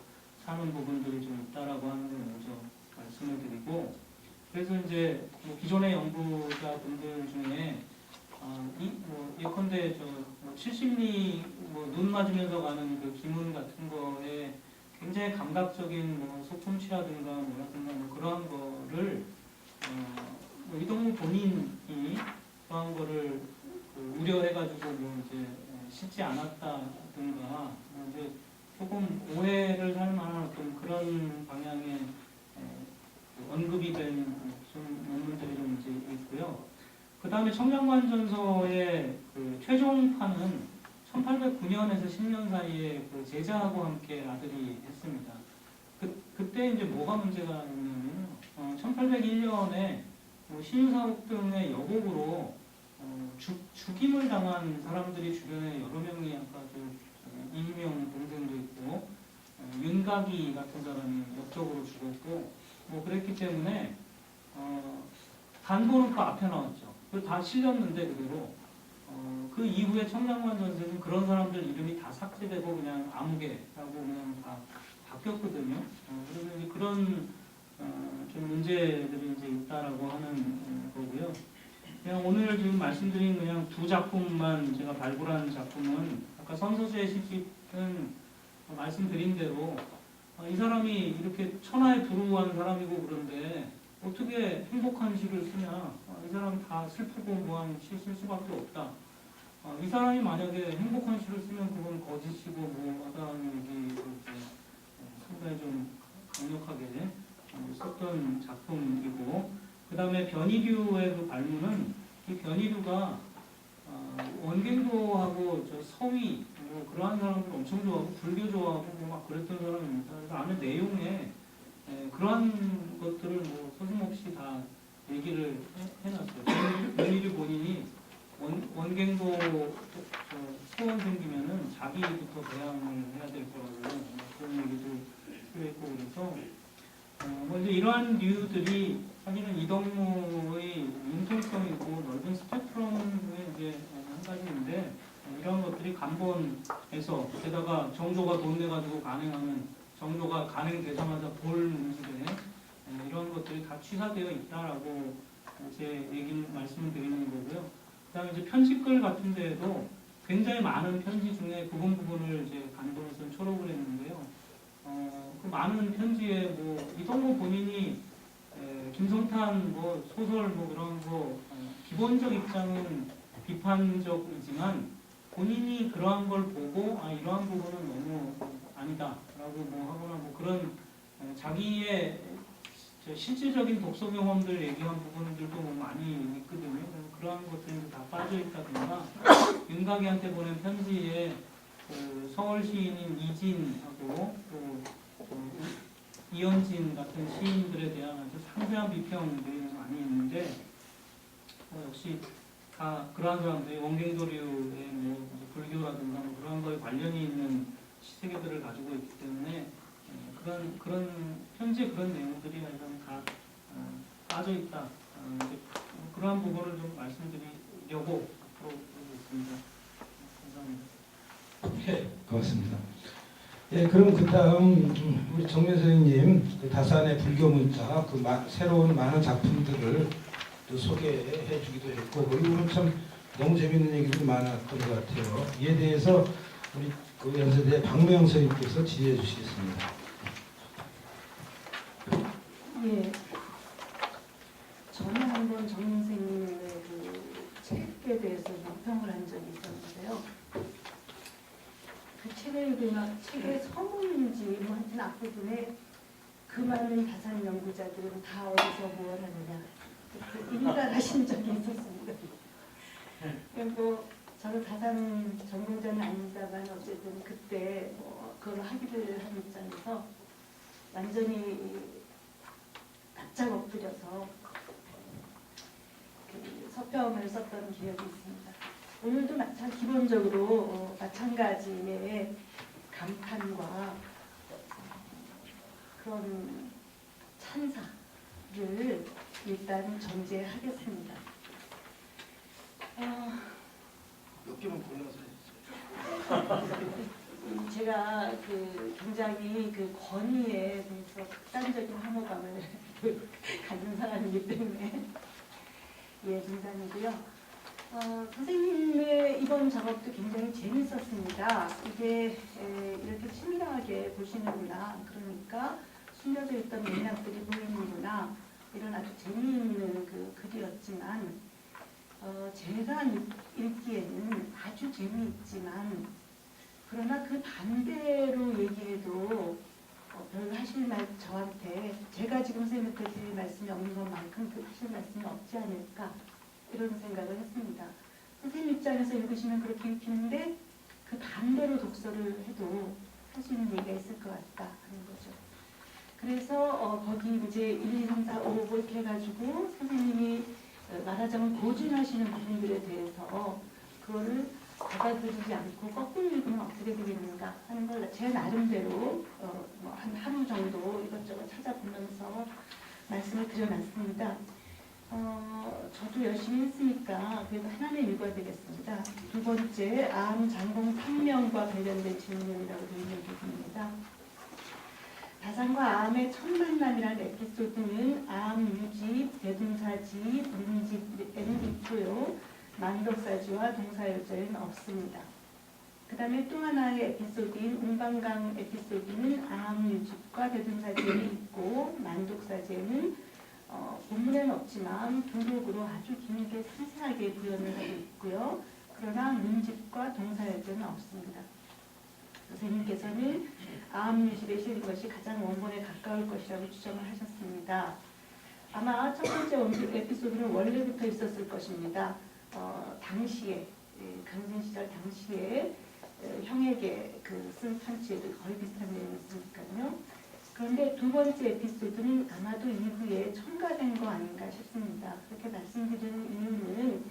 사는 부분들이 좀 있다라고 하는 걸 먼저 말씀을 드리고, 그래서 이제 뭐 기존의 연구자분들 중에 예컨대 70리 눈 맞으면서 가는 그 기문 같은 거에 굉장히 감각적인 소품치라든가 뭐라든가 그러한 거를 이동무 본인이 그러한 거를 우려해가지고 이제 싣지 않았다든가 이제 조금 오해를 살 만한 어떤 그런 방향의 언급이 된 논문들이 좀 이제 있고요. 그 다음에 청장관 전서의 그 최종판은 1809년에서 10년 사이에 그 제자하고 함께 아들이 했습니다. 그때 이제 뭐가 문제가 있냐면 1801년에 신유사국 등의 여곡으로 죽임을 당한 사람들이 주변에 여러 명이 아까 이희명 동생도 있고 윤각이 같은 사람이 역적으로 죽었고 그랬기 때문에 단본은 그 앞에 나왔죠. 다 실렸는데 그대로 그 이후에 청장관 전서는 그런 사람들 이름이 다 삭제되고 그냥 아무개라고 그냥 다 바뀌었거든요. 그러면 이제 그런 좀 문제들이 이제 있다라고 하는 거고요. 그냥 오늘 지금 말씀드린 그냥 두 작품만 제가 발굴한 작품은 아까 선서수의 시집은 말씀드린 대로 이 사람이 이렇게 천하에 두루한 사람이고 그런데 어떻게 행복한 시를 쓰냐? 이 사람 다 슬프고 뭐한 시 쓸 수밖에 없다. 이 사람이 만약에 행복한 시를 쓰면 그건 거짓이고 하다는 얘기를 상당히 좀 강력하게 썼던 작품이고, 그 다음에 변희류의 그 발문은 이 변희류가 원갱도하고 서위 그러한 사람들 엄청 좋아하고 불교 좋아하고 막 그랬던 사람입니다. 그래서 안에 내용에 그러한 것들을 서슴없이 다 얘기를 해놨어요. 변희류 본인이 원갱도 소원 생기면은 자기부터 배양을 해야 될 거라고 그런 얘기도 필요했고, 그래서 이제 이러한 류들이 사실은 이동무의 융통성이고 넓은 스펙트럼의 이제 한 가지인데, 이런 것들이 간본에서 게다가 정조가 돈 내가지고 간행하는, 정조가 간행되자마자 볼 문집에 이런 것들이 다 취사되어 있다라고 제 말씀을 드리는 거고요. 그다음에 이제 편집글 같은 데에도 굉장히 많은 편지 중에 부분을 이제 간본에서 초록을 했는데요. 그 많은 편지에 이동무 본인이 김성탄 소설 그런 거 기본적 입장은 비판적이지만 본인이 그러한 걸 보고 이러한 부분은 너무 아니다라고 하거나 그런 자기의 실질적인 독서 경험들 얘기한 부분들도 많이 있거든요. 그러한 것들이 다 빠져 있다든가 윤각이한테 보낸 편지에 서울 시인인 이진하고 또 이현진 같은 시인들에 대한 아주 상세한 비평들이 많이 있는데 역시 다 그러한 사람들이 원갱도류의 뭐 불교라든가 뭐 그런 거에 관련이 있는 세계들을 가지고 있기 때문에 그런 현재 그런 내용들이 약간 다 빠져 있다. 이제 그러한 부분을 좀 말씀드리려고 앞으로 있습니다. 감사합니다.
네, 고맙습니다. 예, 그럼 그 다음 우리 정면 선생님 그 다산의 불교 문자 그 새로운 많은 작품들을 또 소개해 주기도 했고 이거는 참 너무 재밌는 얘기들이 많았던 것 같아요. 이에 대해서 우리 그 연세대 박무영 선생님께서 지휘해 주시겠습니다.
예, 저는 한번 정 선생님의 그 책에 대해서 논평을 한 적이 있었는데요. 그 책의 서문인지 뭐 하여튼 앞부분에 그 많은 다산 연구자들은 다 어디서 뭘 하느냐 그 인가하신 적이 있었습니다. 뭐 저는 다산 전공자는 아닙니다만 어쨌든 그때 뭐 그걸 하기를 한 입장에서 완전히 납작 엎드려서 그 서평을 썼던 기억이 있습니다. 오늘도 기본적으로 마찬가지의 감탄과 그런 찬사를 일단 전제하겠습니다.
몇 개만 골라서
제가 그 굉장히 그 권위에 대해서 극단적인 혐오감을 갖는 사람이기 때문에 예, 농담이고요. 선생님의 이번 작업도 굉장히 재밌었습니다. 이게 이렇게 치밀하게 보시는구나. 그러니까 숨겨져 있던 맥락들이 보이는구나. 이런 아주 재미있는 그 글이었지만 제가 읽기에는 아주 재미있지만 그러나 그 반대로 얘기해도 별로 하실 말 저한테 제가 지금 선생님한테 드릴 말씀이 없는 것만큼 그 하실 말씀이 없지 않을까 이런 생각을 했습니다. 선생님 입장에서 읽으시면 그렇게 읽히는데 그 반대로 독서를 해도 할 수 있는 얘기가 있을 것 같다 하는 거죠. 그래서 거기 이제 1, 2, 3, 4, 5 이렇게 해가지고 선생님이 말하자면 고증하시는 부분들에 대해서 그거를 받아들이지 않고 거꾸로 읽으면 어떻게 되겠는가 하는 걸 제 나름대로 한 하루 정도 이것저것 찾아보면서 말씀을 드려놨습니다. 저도 열심히 했으니까 그래도 하나는 읽어야 되겠습니다. 두 번째, 암 장공 탕명과 관련된 질문이라고 되어 있는 부분입니다. 다산과 암의 첫 만남이라는 에피소드는 암 유집, 대동사지, 문집에는 있고요. 만덕사지와 동사열절에는 없습니다. 그 다음에 또 하나의 에피소드인 운방강 에피소드는 암 유집과 대동사지에는 있고 만덕사지에는 본문에는 없지만 부록으로 아주 길게 상세하게 구현을 하고 있고요. 그러나 문집과 동사열절은 없습니다. 선생님께서는 암유집에 실린 것이 가장 원본에 가까울 것이라고 추정을 하셨습니다. 아마 첫 번째 에피소드는 원래부터 있었을 것입니다. 당시에 강진 시절 당시에 형에게 쓴 편지에도 거의 비슷한 내용이 있으니까요. 그런데 두 번째 에피소드는 아마도 이후에 첨가된 거 아닌가 싶습니다. 그렇게 말씀드리는 이유는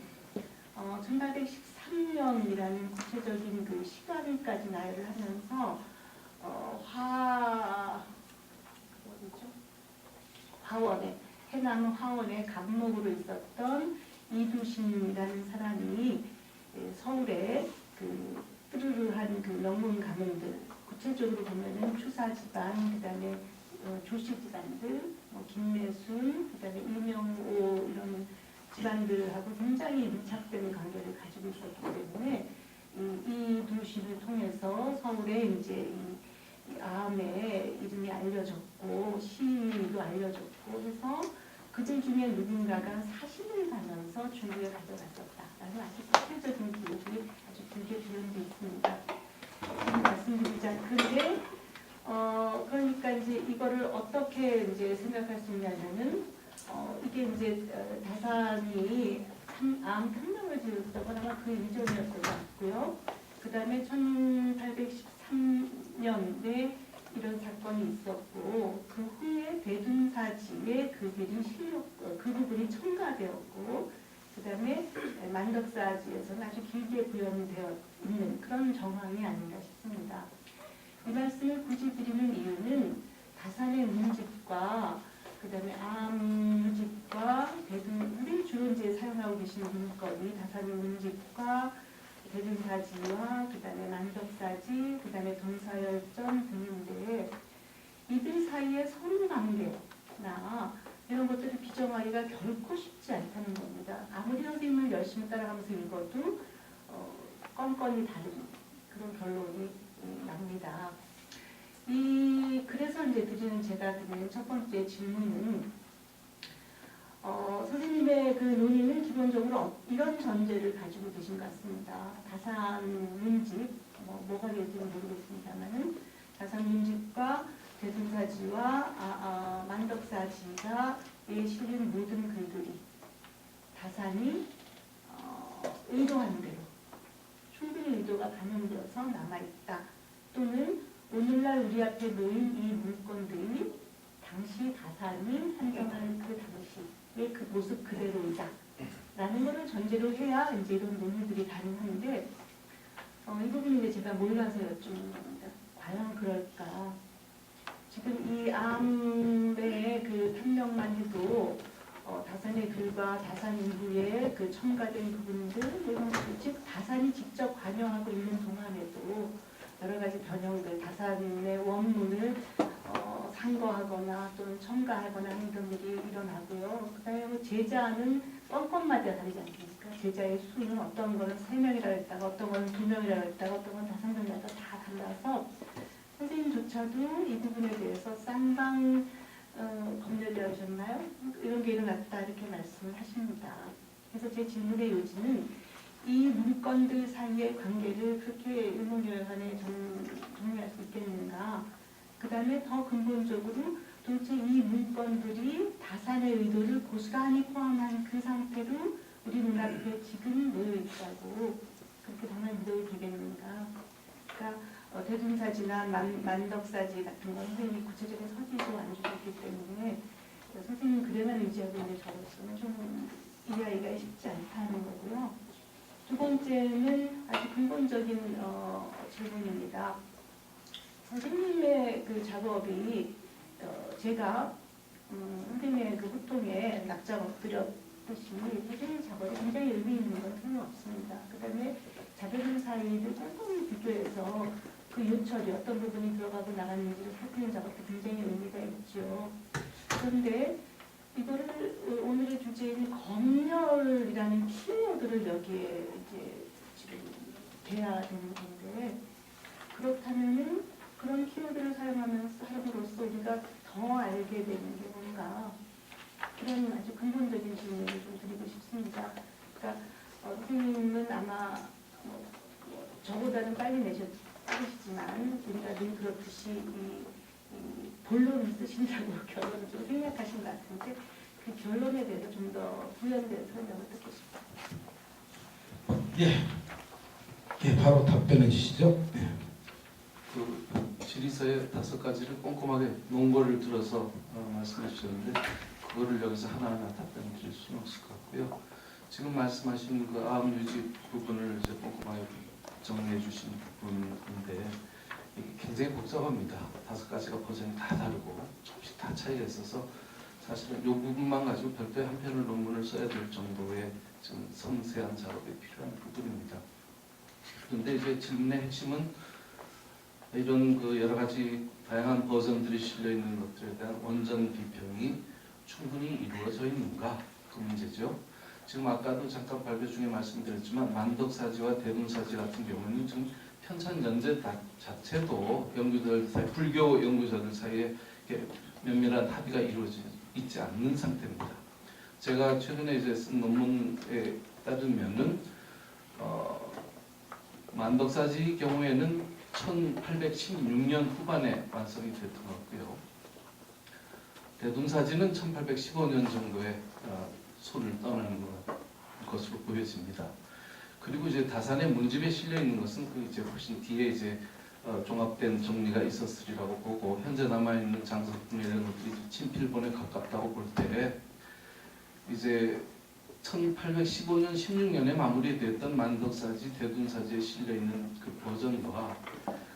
1813년이라는 구체적인 그 시간까지 나열을 하면서 화원에 해남 화원의 감목으로 있었던 이두신이라는 사람이 서울에 그 뜨르르한 그 명문 가문들 구체적으로 보면은 추사 집안 그다음에 조씨 집안들 김매순 그다음에 이명오 이런 집안들하고 굉장히 밀착된 관계를 가지고 있었기 때문에 이두신을 통해서 서울에 이제 이 암의 이름이 알려졌고 시도 알려졌고 해서 그들 중에 누군가가 사신을 가면서 중국에 가져갔었다라는 아주 구체적인 기록이 아주 길게 구현되어 있습니다. 말씀드리지 않는데 그러니까 이제 이거를 어떻게 이제 생각할 수 있냐면은 이게 이제 다산이 암 탕명을 지었다거나 아마 그 이전이었던 것 같고요. 그 다음에 1813년에 이런 사건이 있었고 그 후에 대둔사지에 그 부분이 첨가되었고 그다음에 만덕사지에서는 아주 길게 구현되어 있는 그런 정황이 아닌가 싶습니다. 이 말씀을 굳이 드리는 이유는 다산의 문집과 그다음에 암문집과 우리 주로 이제 사용하고 계시는 문건이 다산의 문집과 대둔사지와 그다음에 만덕사지, 그다음에 동사열전 등인데 이들 사이의 선관계나 이런 것들을 비정하기가 결코 쉽지 않다는 겁니다. 아무리 선생님을 열심히 따라가면서 읽어도 건건이 다른 그런 결론이 납니다. 그래서 이제 제가 드리는 첫 번째 질문은 선생님의 그 논의는 기본적으로 이런 전제를 가지고 계신 것 같습니다. 다산 문집, 뭐가 될지는 모르겠습니다만은 다산 문집과 대둔사지와 만덕사지가에 실린 모든 글들이 다산이 의도한 대로 충분히 의도가 반영되어서 남아있다. 또는 오늘날 우리 앞에 놓인 이 문건들이 당시 다산이 한정한 그 당시의 그 모습 그대로이다. 라는 것을 전제로 해야 이제 이런 논의들이 가능한데 이 부분이 이제 제가 몰라서 여쭙는 겁니다. 과연 그럴까? 지금 이 암의 그 탐명만 해도 다산의 글과 다산 인구의 그 첨가된 부분들 이런 것들, 즉 다산이 직접 관여하고 있는 동안에도 여러 가지 변형들, 다산의 원문을 상거하거나 또는 첨가하거나 하는 일이 일어나고요. 그다음에 뭐 제자는 건건마다 다르지 않습니까? 제자의 수는 어떤 거는 3명이라고 했다가 어떤 거는 2명이라고 했다가 어떤 건 5명이라고 다 달라서 선생님조차도 이 부분에 대해서 쌍방 검열되셨나요? 이런 게 일어났다 이렇게 말씀을 하십니다. 그래서 제 질문의 요지는 이 문건들 사이의 관계를 그렇게 일목요연하게 정리할 수 있겠는가? 그 다음에 더 근본적으로 도대체 이 문건들이 다산의 의도를 고스란히 포함한 그 상태로 우리 눈앞에 지금 놓여 있다고 그렇게 정말 믿어도 되겠는가? 그러니까 대둔사지나 만덕사지 같은 건 선생님이 구체적인 서지도 안 주셨기 때문에 선생님 글에만 의지하고 있는 저로서는 좀 이해하기가 쉽지 않다는 거고요. 두 번째는 아주 근본적인 질문입니다. 선생님의 그 작업이 제가 선생님의 그 후통에 낙장 엎드렸듯이 선생님 작업이 굉장히 의미 있는 건 틀림없습니다. 그 다음에 자별들 사이를 꼼꼼히 비교해서 그 요철이 어떤 부분이 들어가고 나갔는지를 살피는 작업도 굉장히 의미가 있죠. 그런데 이거를 오늘의 주제인 검열이라는 키워드를 여기에 이제 지금 대야 되는 건데 그렇다면은 그런 키워드를 사용함으로써 우리가 더 알게 되는 게 뭔가 그런 아주 근본적인 질문을 좀 드리고 싶습니다. 그러니까 선생님은 아마 저보다는 빨리 내셨지만 우리가 늘 그렇듯이 이 본론을 쓰신다고 결론을 좀 생략하신 것 같은데 그 결론에 대해서 좀 더 부연된 설명을 듣고 싶어요.
예, 바로 답변해 주시죠.
그 질의서에 5가지를 꼼꼼하게 논거를 들어서 말씀해 주셨는데 그거를 여기서 하나하나 답변 드릴 수는 없을 것 같고요. 지금 말씀하신 그 암유지 부분을 이제 꼼꼼하게 정리해 주신 부분인데 이게 굉장히 복잡합니다. 5가지가 버전이 다 다르고 조금씩 다 차이가 있어서 사실은 이 부분만 가지고 별도의 한 편의 논문을 써야 될 정도의 지금 섬세한 작업이 필요한 부분입니다. 그런데 이제 질문의 핵심은 이런 그 여러 가지 다양한 버전들이 실려 있는 것들에 대한 원전 비평이 충분히 이루어져 있는가 그 문제죠. 지금 아까도 잠깐 발표 중에 말씀드렸지만 만덕사지와 대둔사지 같은 경우는 지금 편찬 연재 자체도 연구자들 사이, 불교 연구자들 사이에 면밀한 합의가 이루어지지 있지 않는 상태입니다. 제가 최근에 이제 쓴 논문에 따르면은 만덕사지 경우에는 1816년 후반에 완성이 됐던 것 같고요. 대둔사지는 1815년 정도에 손을 떠나는 것으로 보여집니다. 그리고 이제 다산의 문집에 실려 있는 것은 그 이제 훨씬 뒤에 이제 종합된 정리가 있었으리라고 보고 현재 남아 있는 장석품 이런 것들이 친필본에 가깝다고 볼 때 이제 1815년 16년에 마무리되었던 만덕사지 대둔사지에 실려있는 그 버전과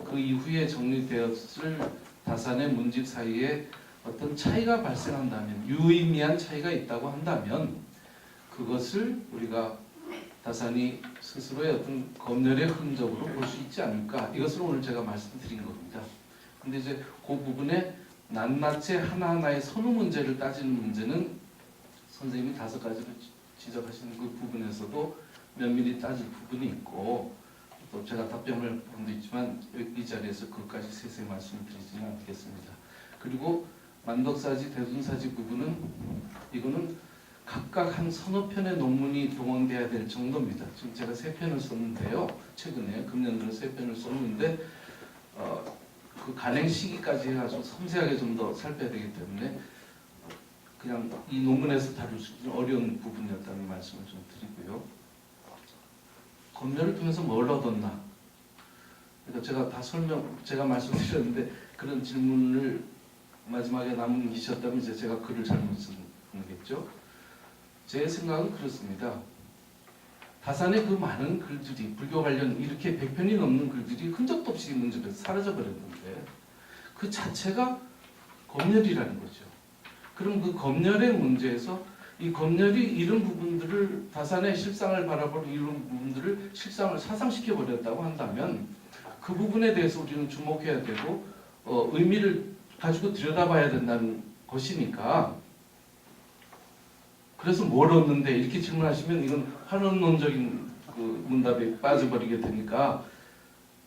그 이후에 정리되었을 다산의 문집 사이에 어떤 차이가 발생한다면, 유의미한 차이가 있다고 한다면 그것을 우리가 다산이 스스로의 어떤 검열의 흔적으로 볼 수 있지 않을까, 이것을 오늘 제가 말씀드린 겁니다. 근데 이제 그 부분에 낱낱이 하나하나의 선호 문제를 따지는 문제는 선생님이 5가지를 지적하시는 그 부분에서도 면밀히 따질 부분이 있고, 또 제가 답변을 한 도 있지만 이 자리에서 그것까지 세세히 말씀드리지는 않겠습니다. 그리고 만덕사지, 대둔사지 부분은 이거는 각각 한 서너 편의 논문이 동원돼야 될 정도입니다. 지금 제가 3편을 썼는데요. 최근에 금년도에 3편을 썼는데 그 간행 시기까지 해가지고 섬세하게 좀 더 살펴야 되기 때문에 그냥 이 논문에서 다룰 수 있는 어려운 부분이었다는 말씀을 좀 드리고요. 검열을 통해서 뭘 얻었나? 그러니까 제가 말씀드렸는데 그런 질문을 마지막에 남기셨다면 이제 제가 글을 잘못 쓴 거겠죠. 제 생각은 그렇습니다. 다산의 그 많은 글들이, 불교 관련 이렇게 100편이 넘는 글들이 흔적도 없이 문집에서 사라져버렸는데 그 자체가 검열이라는 거죠. 그럼 그 검열의 문제에서 이 검열이 이런 부분들을, 다산의 실상을 바라보는 이런 부분들을 실상을 사상시켜 버렸다고 한다면 그 부분에 대해서 우리는 주목해야 되고 의미를 가지고 들여다봐야 된다는 것이니까. 그래서 뭘 얻는데 이렇게 질문하시면 이건 환원론적인 그 문답에 빠져버리게 되니까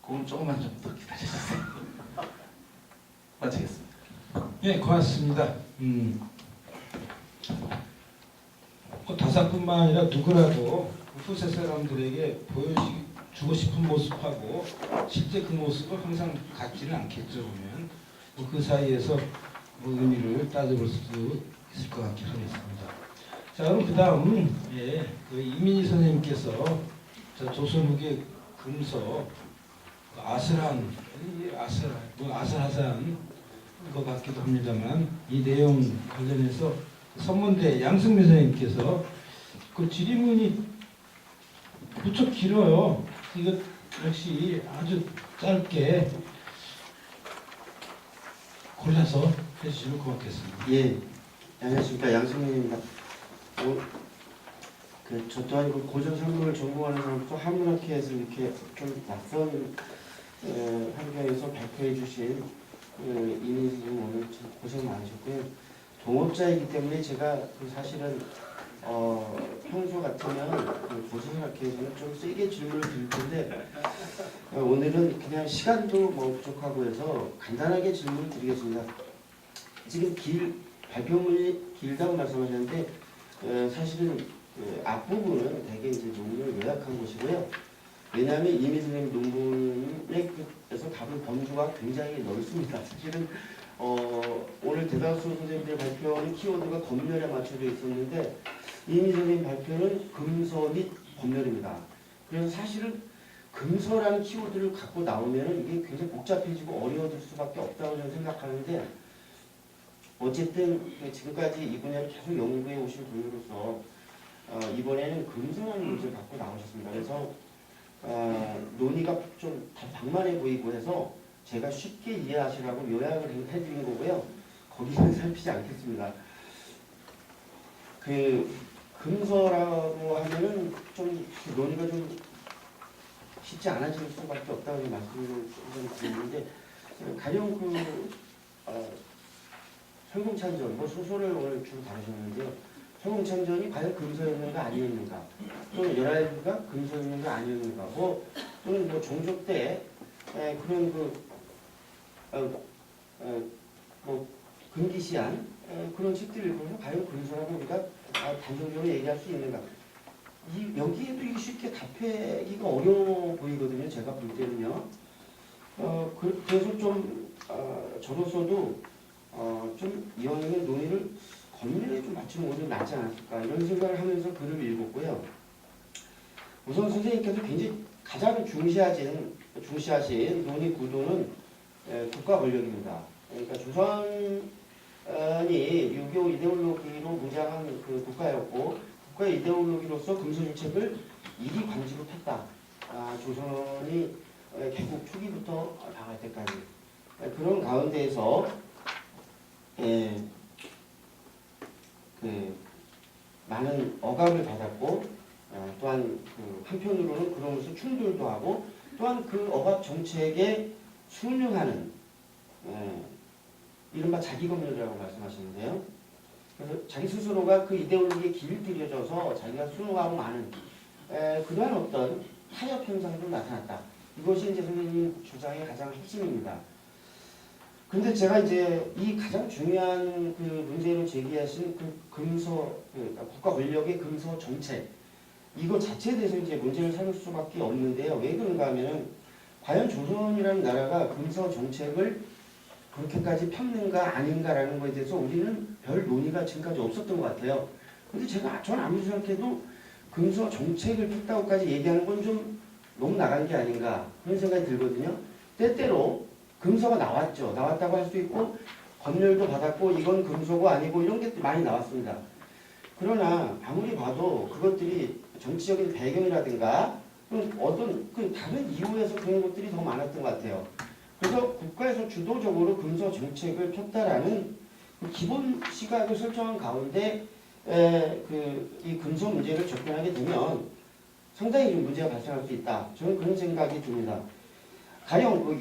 그건 조금만 좀 더 기다려주세요. 마치겠습니다.
예, 고맙습니다. 다산뿐만 아니라 누구라도 후세 사람들에게 보여주고 싶은 모습하고 실제 그 모습을 항상 같지는 않겠죠. 보면 그 사이에서 의미를 따져볼 수도 있을 것 같긴 하겠습니다. 자, 그럼 그 다음 그 이민희 선생님께서 조선후기 금서 아슬아슬한 것 같기도 합니다만 이 내용 관련해서 선문대 양승민 선생님께서 그 질의문이 무척 길어요. 이거 역시 아주 짧게 골라서 해주시면 고맙겠습니다.
예, 안녕하십니까, 양승민입니다. 저 또한 고전 상록을 전공하는 사람부터 한문학회에서 이렇게 좀 낯선 환경에서 발표해 주신 이민희 선생님 오늘 참 고생 많으셨고요. 동업자이기 때문에 제가 사실은 평소 같으면 고전학회에서는 좀 세게 질문을 드릴 텐데 오늘은 그냥 시간도 부족하고 해서 간단하게 질문을 드리겠습니다. 지금 발표문이 길다고 말씀하셨는데 사실은 앞부분은 되게 이제 논문을 요약한 것이고요. 왜냐하면 이미 선생님 논문에서 다룬 범주가 굉장히 넓습니다. 사실은 오늘 대다수 선생님들 발표는 키워드가 검열에 맞춰져 있었는데 이미 선생님 발표는 금서 및 검열입니다. 그래서 사실은 금서라는 키워드를 갖고 나오면 이게 굉장히 복잡해지고 어려워질 수밖에 없다고 저는 생각하는데 어쨌든 지금까지 이 분야를 계속 연구해 오신 분으로서 이번에는 금서라는 문제를 갖고 나오셨습니다. 그래서 논의가 좀 방만해 보이고 해서 제가 쉽게 이해하시라고 요약을 해드린 거고요. 거기는 살피지 않겠습니다. 금서라고 하면은 좀 논의가 좀 쉽지 않아질 수밖에 없다고 말씀을 드리는데 가령 설공찬전, 소설을 오늘 주로 다루셨는데요. 설공찬전이 과연 금서였는가 아니었는가, 또는 열알부가 금서였는가 아니었는가, 또는 종족 때 그런 금기시한 그런 책들을 보면 과연 금서라고 우리가 단정적으로 얘기할 수 있는가. 여기에도 이게 쉽게 답하기가 어려워 보이거든요. 제가 볼 때는요. 그래서 좀 저로서도 좀 이왕이면 논의를 검열에 좀 맞추면 오히려 낫지 않았을까 이런 생각을 하면서 글을 읽었고요. 우선 선생님께서 굉장히 가장 중시하신 논의 구도는 국가 권력입니다. 그러니까 조선이 유교 이데올로기로 무장한 그 국가였고 국가의 이데올로기로서 금서 정책을 이리 관지로 폈다. 조선이 개국 초기부터 당할 때까지 그런 가운데에서 많은 억압을 받았고 또한 한편으로는 그러면서 충돌도 하고 또한 그 억압 정책에 순응하는 이른바 자기검열이라고 말씀하시는데요. 그래서 자기 스스로가 그 이데올로기에 길들여져서 자기가 순응하고 많은 그러한 어떤 타협 현상도 나타났다. 이것이 이제 선생님 주장의 가장 핵심입니다. 그런데 제가 이제 이 가장 중요한 그 문제로 제기하신 그 금서, 국가 권력의 금서 정책, 이거 자체에 대해서 이제 문제를 삼을 수밖에 없는데요. 왜 그런가 하면은 과연 조선이라는 나라가 금서 정책을 그렇게까지 폈는가 아닌가라는 것에 대해서 우리는 별 논의가 지금까지 없었던 것 같아요. 근데 전 아무리 생각해도 금서 정책을 폈다고까지 얘기하는 건 좀 너무 나간 게 아닌가 그런 생각이 들거든요. 때때로 금서가 나왔죠. 나왔다고 할 수 있고 검열도 받았고 이건 금소고 아니고 이런 게 많이 나왔습니다. 그러나 아무리 봐도 그것들이 정치적인 배경이라든가 어떤 다른 이유에서 그런 것들이 더 많았던 것 같아요. 그래서 국가에서 주도적으로 금서 정책을 폈다라는 그 기본 시각을 설정한 가운데 이 금서 문제를 접근하게 되면 상당히 좀 문제가 발생할 수 있다. 저는 그런 생각이 듭니다. 가령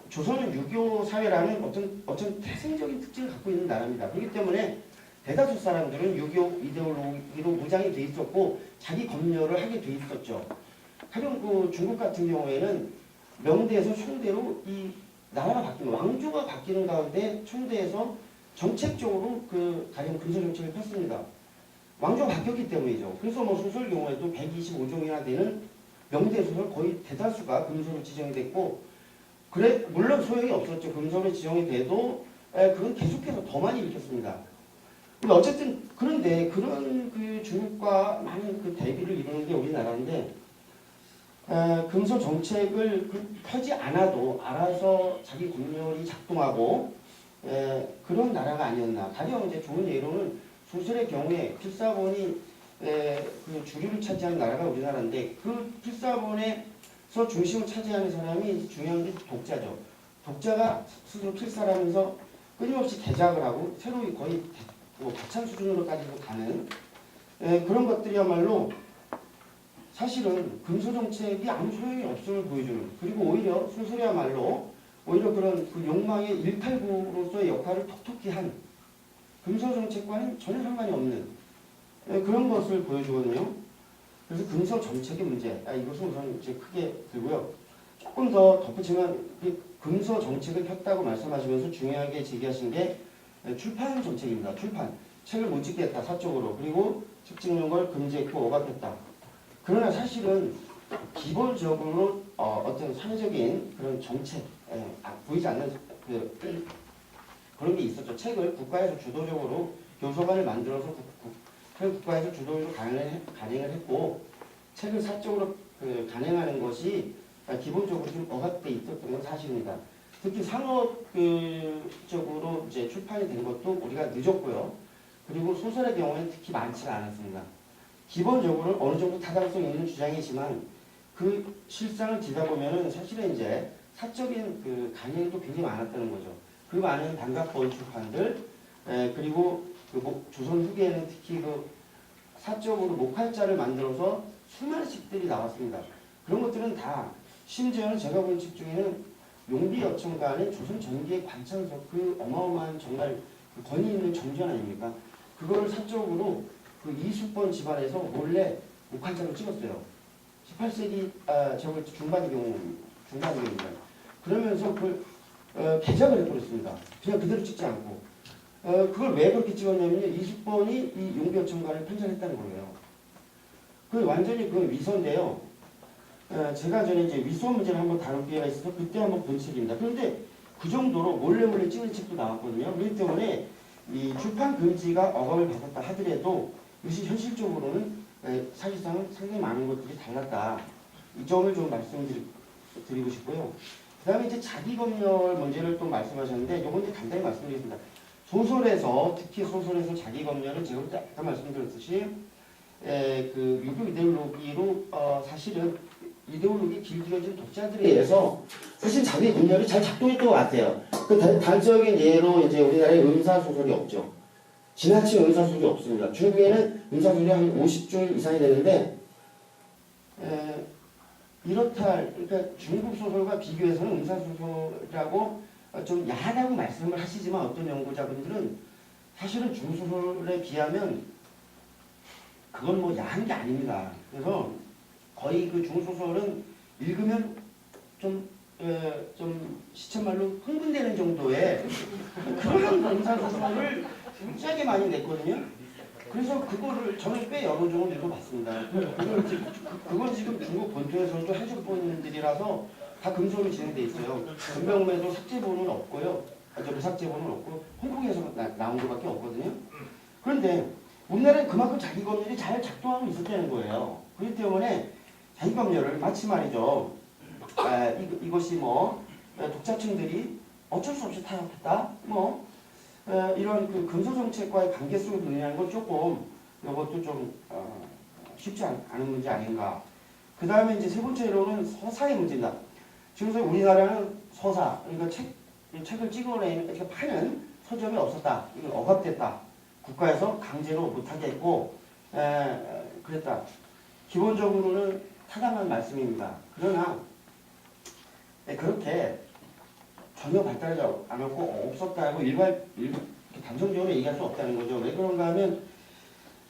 조선은 유교 사회라는 어떤 태생적인 특징을 갖고 있는 나라입니다. 그렇기 때문에 대다수 사람들은 유교 이데올로기로 무장이 돼 있었고 자기 검열을 하게 돼 있었죠. 가령 중국 같은 경우에는 명대에서 총대로 이 나라가 바뀌는 왕조가 바뀌는 가운데 총대에서 정책적으로 가령 금서 정책을 폈습니다. 왕조가 바뀌었기 때문이죠. 그래서 소설 경우에도 125종이나 되는 명대 소설 거의 대다수가 금서로 지정이 됐고 물론 소용이 없었죠. 금서로 지정이 돼도 그건 계속해서 더 많이 읽혔습니다. 근데 어쨌든 그런데 그런 중국과 많은 대비를 이루는 게 우리나라인데 금서 정책을 펴지 않아도 알아서 자기 검열이 작동하고 그런 나라가 아니었나. 가령 이제 좋은 예로는 소설의 경우에 필사본이 주류를 차지하는 나라가 우리나라인데 그 필사본에서 중심을 차지하는 사람이 중요한 게 독자죠. 독자가 스스로 필사하면서 끊임없이 대작을 하고 새로 거의 가찬 수준으로까지도 가는 그런 것들이야말로 사실은 금서 정책이 아무 소용이 없음을 보여주는 그리고 오히려 소설이야말로 오히려 그런 욕망의 일탈구로서의 역할을 톡톡히 한 금서 정책과는 전혀 상관이 없는 그런 것을 보여주거든요. 그래서 금서 정책의 문제, 이것은 우선 이제 크게 들고요. 조금 더 덧붙이면 금서 정책을 폈다고 말씀하시면서 중요하게 제기하신 게 출판 정책입니다. 출판. 책을 못 찍게 했다, 사적으로. 그리고 책 찍는 걸 금지했고 억압했다. 그러나 사실은 기본적으로 어떤 사회적인 그런 정책, 보이지 않는 그런 게 있었죠. 책을 국가에서 주도적으로 교서관을 만들어서 국가에서 주도적으로 간행을 했고 책을 사적으로 간행하는 것이 기본적으로 좀 억압돼 있었던 건 사실입니다. 특히 상업적으로 이제 출판이 된 것도 우리가 늦었고요. 그리고 소설의 경우에는 특히 많지가 않았습니다. 기본적으로 어느 정도 타당성 있는 주장이지만 그 실상을 뒤다 보면은 사실은 이제 사적인 간행도 굉장히 많았다는 거죠. 그 많은 단가본 출판들 그리고 조선 후기에는 특히 사적으로 목활자를 만들어서 수많은 책들이 나왔습니다. 그런 것들은 다 심지어는 제가 본 책 중에는 용비여천간의 조선 전기의 관창석 어마어마한 정말 권위 있는 정전 아닙니까? 그걸 사적으로 이수번 집안에서 몰래 목활자로 찍었어요. 18세기 중반경입니다. 그러면서 개작을 해버렸습니다. 그냥 그대로 찍지 않고. 그걸 왜 그렇게 찍었냐면요. 이수번이 이 용비여천간을 편찬했다는 거예요. 완전히 위서인데요. 제가 전에 이제 위서 문제를 한번 다룰 기회가 있어서 그때 한번 본 책입니다. 그런데 그 정도로 몰래 찍는 책도 나왔거든요. 그렇기 때문에 이 출판 금지가 억압을 받았다 하더라도 이것이 현실적으로는 사실상 상당히 많은 것들이 달랐다. 이 점을 좀 말씀드리고 싶고요. 그 다음에 이제 자기검열 문제를 또 말씀하셨는데 이건 이제 간단히 말씀드리겠습니다. 소설에서 특히 소설에서 자기검열은 제가 아까 말씀드렸듯이 그 유교 이데올로기로 사실은 이데올로기 길들여진 독자들에 의해서 사실 자기 분열이 잘 작동했던 것 같아요. 그 단적인 예로 이제 우리나라에 음사소설이 없죠. 지나친 음사소설이 없습니다. 중국에는 음사소설이 한 50종 이상이 되는데 이렇다. 그러니까 중국 소설과 비교해서는 음사소설이라고 좀 야하다고 말씀을 하시지만 어떤 연구자분들은 사실은 중국 소설에 비하면 그건 뭐 야한 게 아닙니다. 그래서 거의 그 중국 소설은 읽으면 좀 시쳇말로 흥분되는 정도의 그런 음사소설을 굉장히 많이 냈거든요. 그래서 그거를 저는 꽤 여러 종을 읽어봤습니다. 그건 지금 중국 본토에서도 해적본들이라서 다 금소로 진행돼 있어요. 금병매도 삭제본은 없고요. 무삭제본은 없고 홍콩에서 나온 것밖에 없거든요. 그런데 우리나라는 그만큼 자기 검열이 잘 작동하고 있었다는 거예요. 그렇기 때문에 자기 검열을 마치 말이죠. 이것이 뭐 독자층들이 어쩔 수 없이 타협했다. 뭐 이런 그 금소 정책과의 관계 속에 논의하는 건 조금 이것도 좀 쉽지 않은 문제 아닌가. 그 다음에 이제 세 번째로는 서사의 문제입니다. 지금 우리나라는 서사, 그러니까 책을 찍어내는 이렇게 파는 서점이 없었다. 이건 억압됐다. 국가에서 강제로 못하게 했고 그랬다. 기본적으로는 타당한 말씀입니다. 그러나 그렇게 전혀 발달하지 않았고 없었다고 단정적으로 얘기할 수 없다는 거죠. 왜 그런가 하면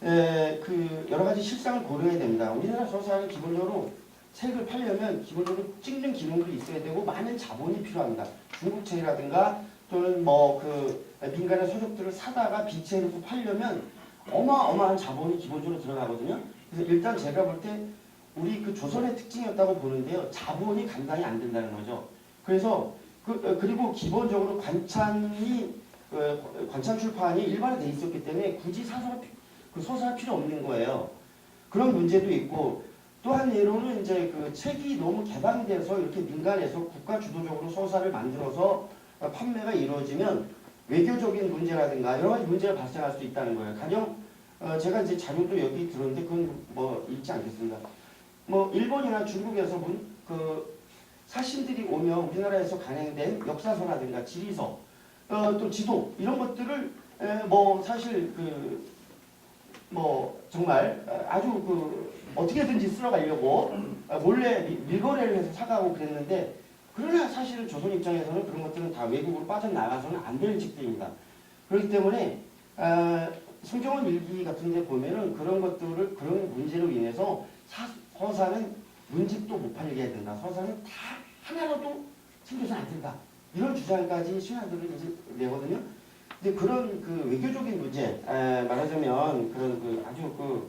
그 여러 가지 실상을 고려해야 됩니다. 우리나라 서사는 기본적으로 책을 팔려면 기본적으로 찍는 기능들이 있어야 되고 많은 자본이 필요합니다. 중국책이라든가 또는 뭐 그 민간의 서적들을 사다가 비치해놓고 팔려면 어마어마한 자본이 기본적으로 들어가거든요. 그래서 일단 제가 볼 때 우리 그 조선의 특징이었다고 보는데요. 자본이 감당이 안 된다는 거죠. 그래서 그리고 기본적으로 관찬 출판이 일반화돼 있었기 때문에 굳이 서사가 필요 없는 거예요. 그런 문제도 있고 또 한 예로는 이제 그 책이 너무 개방돼서 이렇게 민간에서 국가 주도적으로 서사를 만들어서 판매가 이루어지면 외교적인 문제라든가 여러 가지 문제가 발생할 수 있다는 거예요. 가령 제가 이제 자료도 여기 들었는데 그건 뭐 읽지 않겠습니다. 뭐 일본이나 중국에서 그 사신들이 오면 우리나라에서 간행된 역사서라든가 지리서 또 지도 이런 것들을 뭐 사실 뭐 정말 아주 어떻게든지 쓸어가려고 몰래 밀거래를 해서 사가고 그랬는데 그러나 사실은 조선 입장에서는 그런 것들은 다 외국으로 빠져나가서는 안 되는 책들입니다. 그렇기 때문에 성경원 일기 같은 데 보면은 그런 문제로 인해서 서사는 문집도 못 팔게 해야 된다. 서사는 다 하나라도 챙겨서는 안 된다. 이런 주장까지 신하들을 이제 내거든요. 근데 그런 그 외교적인 문제, 말하자면 그런 아주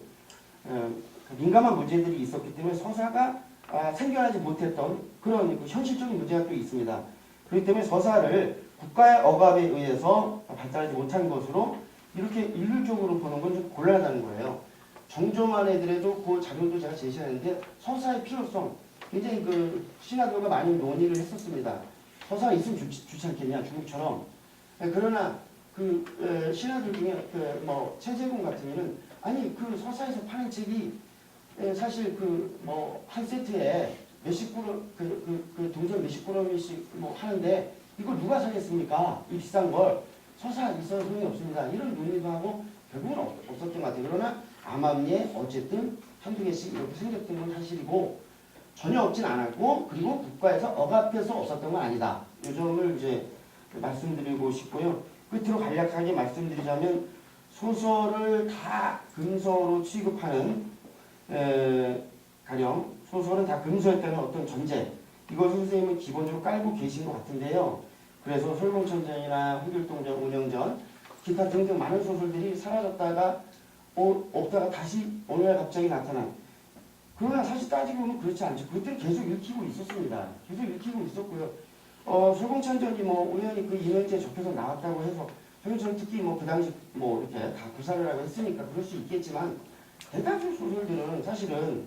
민감한 문제들이 있었기 때문에 서사가 생겨나지 못했던 그런 현실적인 문제가 또 있습니다. 그렇기 때문에 서사를 국가의 억압에 의해서 발달하지 못한 것으로 이렇게 일률적으로 보는 건 좀 곤란하다는 거예요. 정조만 애들에도 그 자료도 제가 제시하는데 서사의 필요성 굉장히 신하들과 많이 논의를 했었습니다. 서사가 있으면 좋지 않겠냐 중국처럼. 그러나 신하들 중에 최재공 같은 경우는 아니 서사에서 파는 책이 사실 한 세트에 몇십 그릇 동전 몇십 그릇씩 하는데 이걸 누가 사겠습니까? 이 비싼 걸 서사 있어서 소용이 없습니다. 이런 논의도 하고 결국은 없었던 것 같아요. 그러나 암암리에 어쨌든 한두 개씩 이렇게 생겼던 건 사실이고 전혀 없진 않았고 그리고 국가에서 억압해서 없었던 건 아니다. 이 점을 이제 말씀드리고 싶고요. 끝으로 간략하게 말씀드리자면 소설을 다 금서로 취급하는 가령 소설은 다 금서였다는 어떤 전제 이걸 선생님은 기본적으로 깔고 계신 것 같은데요. 그래서 설공천전이나 홍길동전, 운영전 기타 등등 많은 소설들이 사라졌다가 없다가 다시 어느 날 갑자기 나타난 그러나 사실 따지고 보면 그렇지 않죠. 그것들은 계속 읽히고 있었습니다. 계속 읽히고 있었고요. 설공천전이 우연히 이면지에 적혀서 나왔다고 해서 설공천전 특히 그 당시 이렇게 다 구사를 하고 했으니까 그럴 수 있겠지만 대다수 소설들은 사실은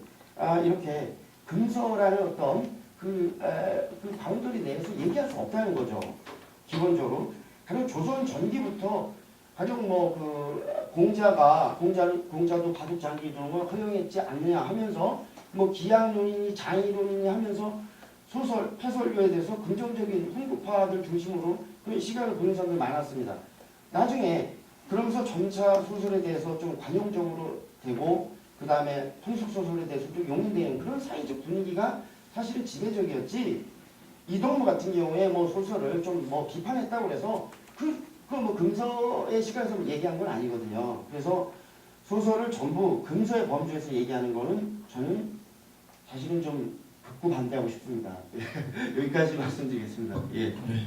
이렇게 금서라는 어떤 바운더리 내에서 얘기할 수 없다는 거죠. 기본적으로. 가령 조선 전기부터 가령 공자도 바둑 장기 이런 걸 허용했지 않느냐 하면서 기양론이니 장의론이니 하면서 소설, 해설료에 대해서 긍정적인 훈구파들 중심으로 그런 시각을 보는 사람들 많았습니다. 나중에 그러면서 점차 소설에 대해서 좀 관용적으로 되고 그 다음에 통속소설에 대해서 좀 용인되는 그런 사회적 분위기가 사실은 지배적이었지. 이동무 같은 경우에 소설을 좀 비판했다고 해서 금서의 시각에서 얘기한 건 아니거든요. 그래서 소설을 전부 금서의 범주에서 얘기하는 거는 저는 사실은 좀 극구 반대하고 싶습니다. 여기까지 말씀드리겠습니다. 예.
네.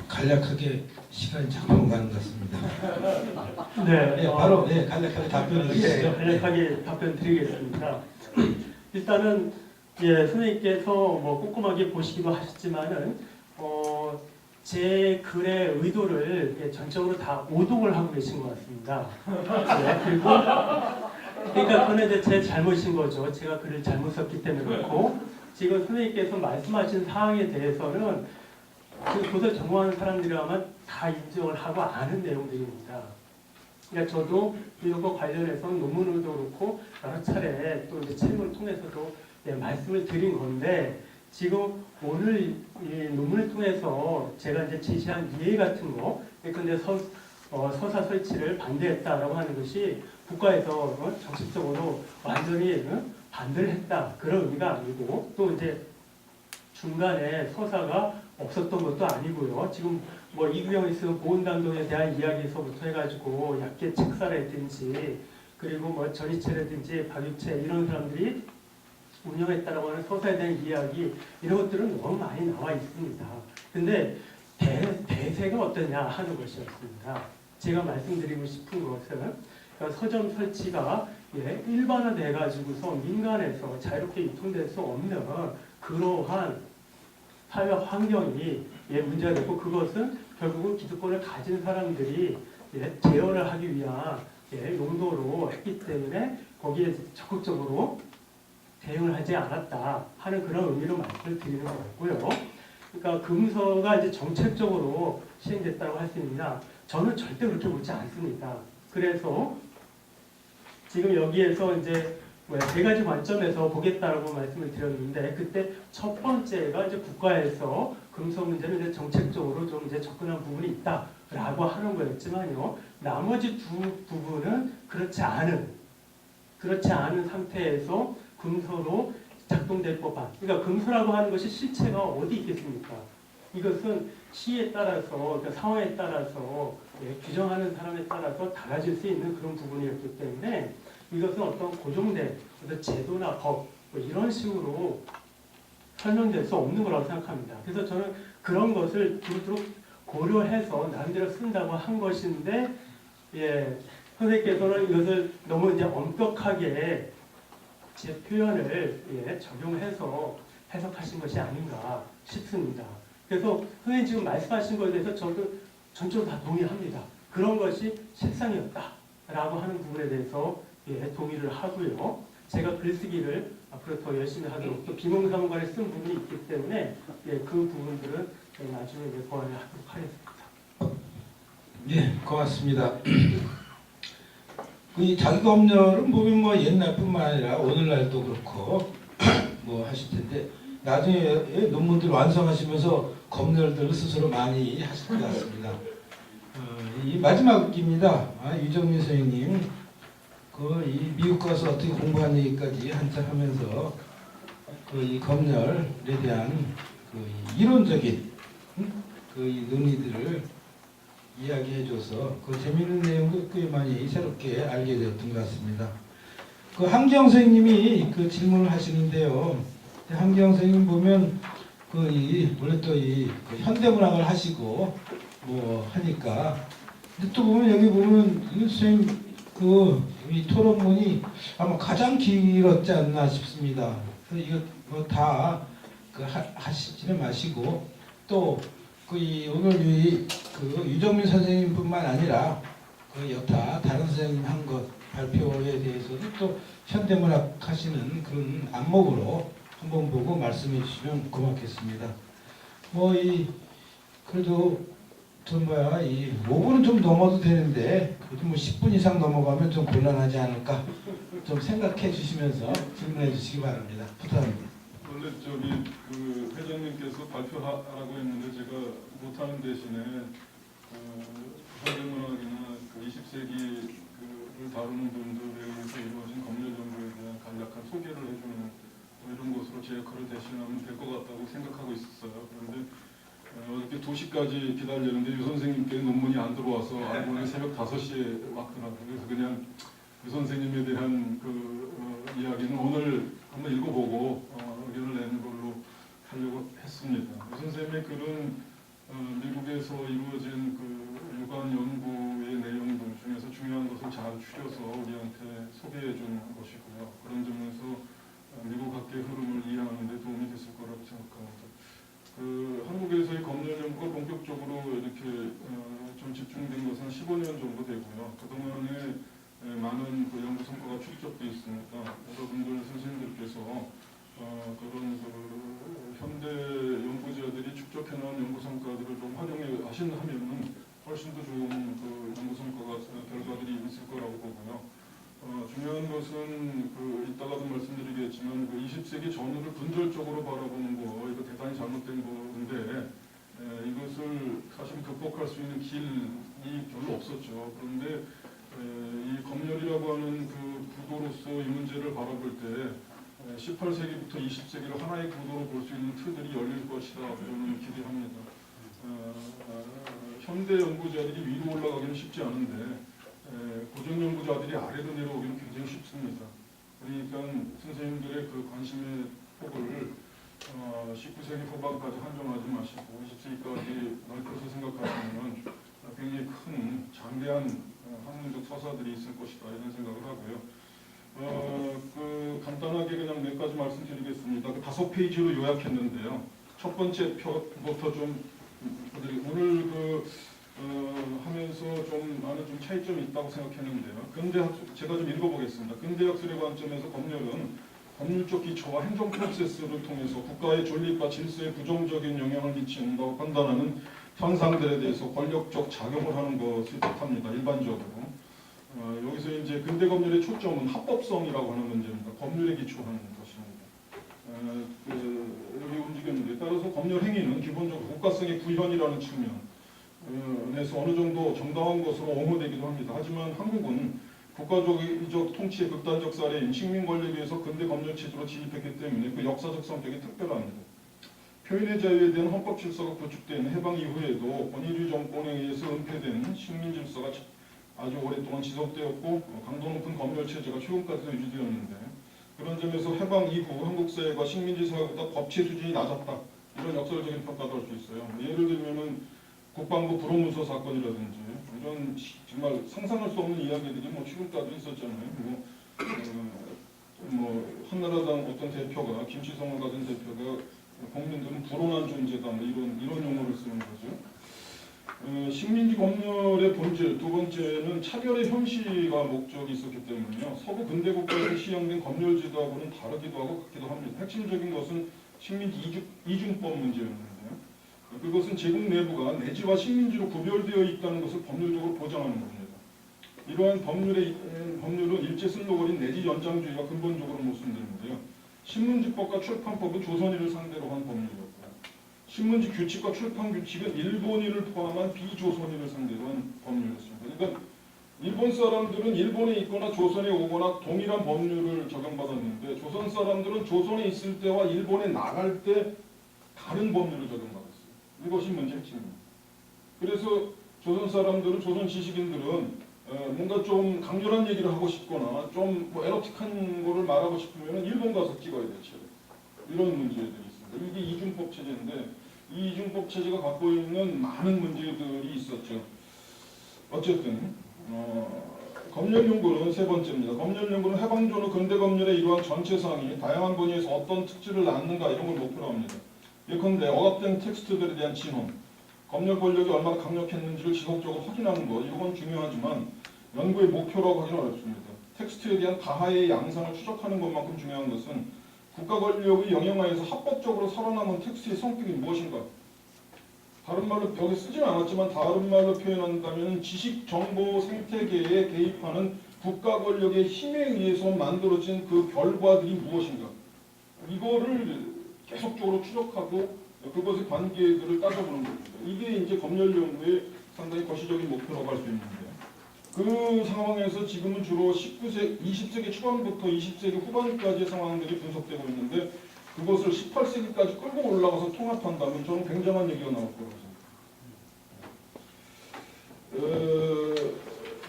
간략하게 시간이 잠깐 가는 것 같습니다.
네,
네, 바로 간략하게 답변을 주시죠.
간략하게 답변 드리겠습니다. 일단은 선생님께서 꼼꼼하게 보시기도 하셨지만은 제 글의 의도를 전적으로 다 오독을 하고 계신 것 같습니다. 그리고 그러니까 그건 이제 제 잘못인 거죠. 제가 글을 잘못 썼기 때문에 그렇고 지금 선생님께서 말씀하신 사항에 대해서는 그 소설 전공하는 사람들이라면 다 인정을 하고 아는 내용들입니다. 그러니까 저도 이거 관련해서 논문으로도 그렇고 여러 차례 또 이제 책을 통해서도 말씀을 드린 건데 지금 오늘 이 논문을 통해서 제가 이제 제시한 이해 같은 거, 근데 서사 설치를 반대했다라고 하는 것이 국가에서 정책적으로 완전히 반대를 했다 그런 의미가 아니고 또 이제 중간에 서사가 없었던 것도 아니고요. 지금 이규영에서 보훈단독에 대한 이야기에서부터 해가지고 약계 책사라든지 그리고 전희채라든지 박유채 이런 사람들이 운영했다라고 하는 서사에 대한 이야기 이런 것들은 너무 많이 나와 있습니다. 근데 대세가 어떠냐 하는 것이었습니다. 제가 말씀드리고 싶은 것은 그러니까 서점 설치가 일반화돼 가지고서 민간에서 자유롭게 유통될 수 없는 그러한 사회 환경이 문제가 됐고 그것은 결국은 기득권을 가진 사람들이 제어를 하기 위한 용도로 했기 때문에 거기에 적극적으로 대응을 하지 않았다 하는 그런 의미로 말씀을 드리는 것 같고요. 그러니까 금서가 이제 정책적으로 시행됐다고 할 수 있느냐? 저는 절대 그렇게 보지 않습니다. 그래서 지금 여기에서 이제 세 가지 관점에서 보겠다라고 말씀을 드렸는데 그때 첫 번째가 이제 국가에서 금서 문제는 이제 정책적으로 좀 이제 접근한 부분이 있다라고 하는 거였지만요. 나머지 두 부분은 그렇지 않은 상태에서 금서로 작동될 법한. 그러니까 금서라고 하는 것이 실체가 어디 있겠습니까? 이것은 시에 따라서 그러니까 상황에 따라서 규정하는 사람에 따라서 달라질 수 있는 그런 부분이었기 때문에 이것은 어떤 고정된 어떤 제도나 법 이런 식으로 설명될 수 없는 거라고 생각합니다. 그래서 저는 그런 것을 두루두루 고려해서 나름대로 쓴다고 한 것인데 선생님께서는 이것을 너무 이제 엄격하게 제 표현을 적용해서 해석하신 것이 아닌가 싶습니다. 그래서 선생님 지금 말씀하신 것에 대해서 저도 전적으로 다 동의합니다. 그런 것이 실상이었다라고 하는 부분에 대해서 동의를 하고요. 제가 글쓰기를 앞으로 더 열심히 하도록 또 비몽사몽간에 쓴 부분이 있기 때문에 그 부분들은 나중에 보완을 하도록 하겠습니다.
예, 고맙습니다. 이 자기검열은 보면 옛날뿐만 아니라 오늘날도 그렇고 하실 텐데 나중에 논문들 완성하시면서 검열들을 스스로 많이 하실 것 같습니다. 이 마지막입니다. 유정민 선생님 이 미국 가서 어떻게 공부한 얘기까지 한참 하면서 이 검열에 대한 이론적인 이 논의들을 이야기해줘서 재미있는 내용도 꽤 많이 새롭게 알게 되었던 것 같습니다. 한기영 선생님이 질문을 하시는데요. 한기영 선생님 보면 원래 또 현대문학을 하시고 하니까 근데 또 보면 여기 보면 선생님 이 토론문이 아마 가장 길었지 않나 싶습니다. 그래서 이거 다 하시지는 마시고 또 오늘 유정민 선생님뿐만 아니라 여타 다른 선생님 한 것 발표에 대해서도 또 현대문학 하시는 그런 안목으로 한번 보고 말씀해 주시면 고맙겠습니다. 그래도 이 5분은 좀 넘어도 되는데 그래도 뭐 10분 이상 넘어가면 좀 곤란하지 않을까 좀 생각해 주시면서 질문해 주시기 바랍니다. 부탁합니다.
원래 그 회장님께서 발표하라고 했는데 제가 못하는 대신에 현대문학이나 그 20세기를 다루는 분들에 의해서 이루어진 검열 연구에 대한 간략한 소개를 해주는 이런 것으로 제 역할을 대신하면 될 것 같다고 생각하고 있었어요. 그런데 어저께 2시까지 기다렸는데 유 선생님께 논문이 안 들어와서 알고 보니 새벽 5시에 왔더라고요. 그래서 그냥 유 선생님에 대한 이야기는 오늘 한번 읽어보고 의견을 내는 걸로 하려고 했습니다. 유 선생님의 글은 미국에서 이루어진 그 유관 연구의 내용들 중에서 중요한 것을 잘 추려서 우리한테 소개해 주는 것이고요. 그런 점에서 미국 학계의 흐름을 이해하는 데 도움이 됐을 거라고 생각합니다. 한국에서의 검열 연구가 본격적으로 이렇게 좀 집중된 것은 15년 정도 되고요. 그동안에 많은 그 연구 성과가 축적되어 있습니다. 여러분들 선생님들께서 그런 현대 연구자들이 축적해놓은 연구 성과들을 좀 활용해 하시면 훨씬 더 좋은 그 연구 성과가 결과들이 있을 거라고 보고요. 중요한 것은 이따가도 말씀드리겠지만 20세기 전후를 분절적으로 바라보는 거 이거 대단히 잘못된 건데 이것을 사실 극복할 수 있는 길이 별로 없었죠. 그런데 이 검열이라고 하는 그 구도로서 이 문제를 바라볼 때 18세기부터 20세기를 하나의 구도로 볼 수 있는 틀들이 열릴 것이다 저는 기대합니다. 현대 연구자들이 위로 올라가기는 쉽지 않은데 고전 연구자들이 아래로 내려오기는 굉장히 쉽습니다. 그러니까 선생님들의 그 관심의 폭을 19세기 후반까지 한정하지 마시고 20세기까지 넓혀서 생각하시면 굉장히 큰 장대한 학문적 서사들이 있을 것이다 이런 생각을 하고요. 간단하게 그냥 몇 가지 말씀드리겠습니다. 5페이지로 요약했는데요. 첫 번째 표부터 좀 오늘 하면서 좀 많은 좀 차이점이 있다고 생각했는데요. 제가 좀 읽어보겠습니다. 근대학술의 관점에서 검열은 법률적 기초와 행정 프로세스를 통해서 국가의 존립과 질서에 부정적인 영향을 미친다고 판단하는 현상들에 대해서 권력적 작용을 하는 것을 뜻합니다. 일반적으로. 여기서 이제 근대 검열의 초점은 합법성이라고 하는 문제입니다. 법률에 기초하는 것입니다. 여기 움직였는데 따라서 검열 행위는 기본적으로 국가성의 구현이라는 측면에서 어느 정도 정당한 것으로 옹호되기도 합니다. 하지만 한국은 국가적 통치의 극단적 사례인 식민 권력에 의해서 근대 검열 체제로 진입했기 때문에 그 역사적 성격이 특별합니다. 표현의 자유에 대한 헌법 질서가 구축된 해방 이후에도 권위주의 정권에 의해서 은폐된 식민 질서가 아주 오랫동안 지속되었고 강도 높은 검열 체제가 최근까지도 유지되었는데 그런 점에서 해방 이후 한국 사회가 식민지 사회보다 법치 수준이 낮았다. 이런 역설적인 평가도 할 수 있어요. 예를 들면은 국방부 불호문서 사건이라든지 이런 정말 상상할 수 없는 이야기들이 최근까지 있었잖아요. 한나라당 어떤 대표가 김치성을 가진 대표가 국민들은 불온한 존재다 이런 용어를 쓰는 거죠. 식민지 검열의 본질 두 번째는 차별의 현시가 목적이 있었기 때문에요. 서구 근대 국가에서 시행된 검열제도하고는 다르기도 하고 같기도 합니다. 핵심적인 것은 식민지 이중법 문제였는데요. 그것은 제국 내부가 내지와 식민지로 구별되어 있다는 것을 법률적으로 보장하는 겁니다. 이러한 법률은 일제 슬로건인 내지 연장주의가 근본적으로 모순되는데요. 신문지법과 출판법은 조선인을 상대로 한 법률이었고요. 신문지 규칙과 출판 규칙은 일본인을 포함한 비조선인을 상대로 한 법률이었습니다. 그러니까 일본 사람들은 일본에 있거나 조선에 오거나 동일한 법률을 적용받았는데 조선 사람들은 조선에 있을 때와 일본에 나갈 때 다른 법률을 적용받았어요. 이것이 문제의 핵심입니다. 그래서 조선 사람들은, 조선 지식인들은 뭔가 좀 강렬한 얘기를 하고 싶거나 좀 에로틱한 거를 말하고 싶으면 일본 가서 찍어야 되죠. 이런 문제들이 있습니다. 이게 이중법 체제인데 이 이중법 체제가 갖고 있는 많은 문제들이 있었죠. 어쨌든 검열 연구는 세 번째입니다. 검열 연구는 해방 전후 근대 검열의 이러한 전체 사항이 다양한 분야에서 어떤 특질을 낳는가 이런 걸 목표로 합니다. 예컨대 억압된 텍스트들에 대한 진원, 검열 권력이 얼마나 강력했는지를 지속적으로 확인하는 것, 이건 중요하지만 연구의 목표라고 하기는 어렵습니다. 텍스트에 대한 가하의 양상을 추적하는 것만큼 중요한 것은 국가 권력의 영향하에서 합법적으로 살아남은 텍스트의 성격이 무엇인가, 다른 말로 여기 쓰진 않았지만 다른 말로 표현한다면 지식 정보 생태계에 개입하는 국가 권력의 힘에 의해서 만들어진 그 결과들이 무엇인가 이거를 계속적으로 추적하고 그것의 관계들을 따져보는 겁니다. 이게 이제 검열 연구의 상당히 거시적인 목표라고 할 수 있는데 그 상황에서 지금은 주로 20세기 초반부터 20세기 후반까지의 상황들이 분석되고 있는데 그것을 18세기까지 끌고 올라가서 통합한다면 저는 굉장한 얘기가 나올 거라고 생각합니다.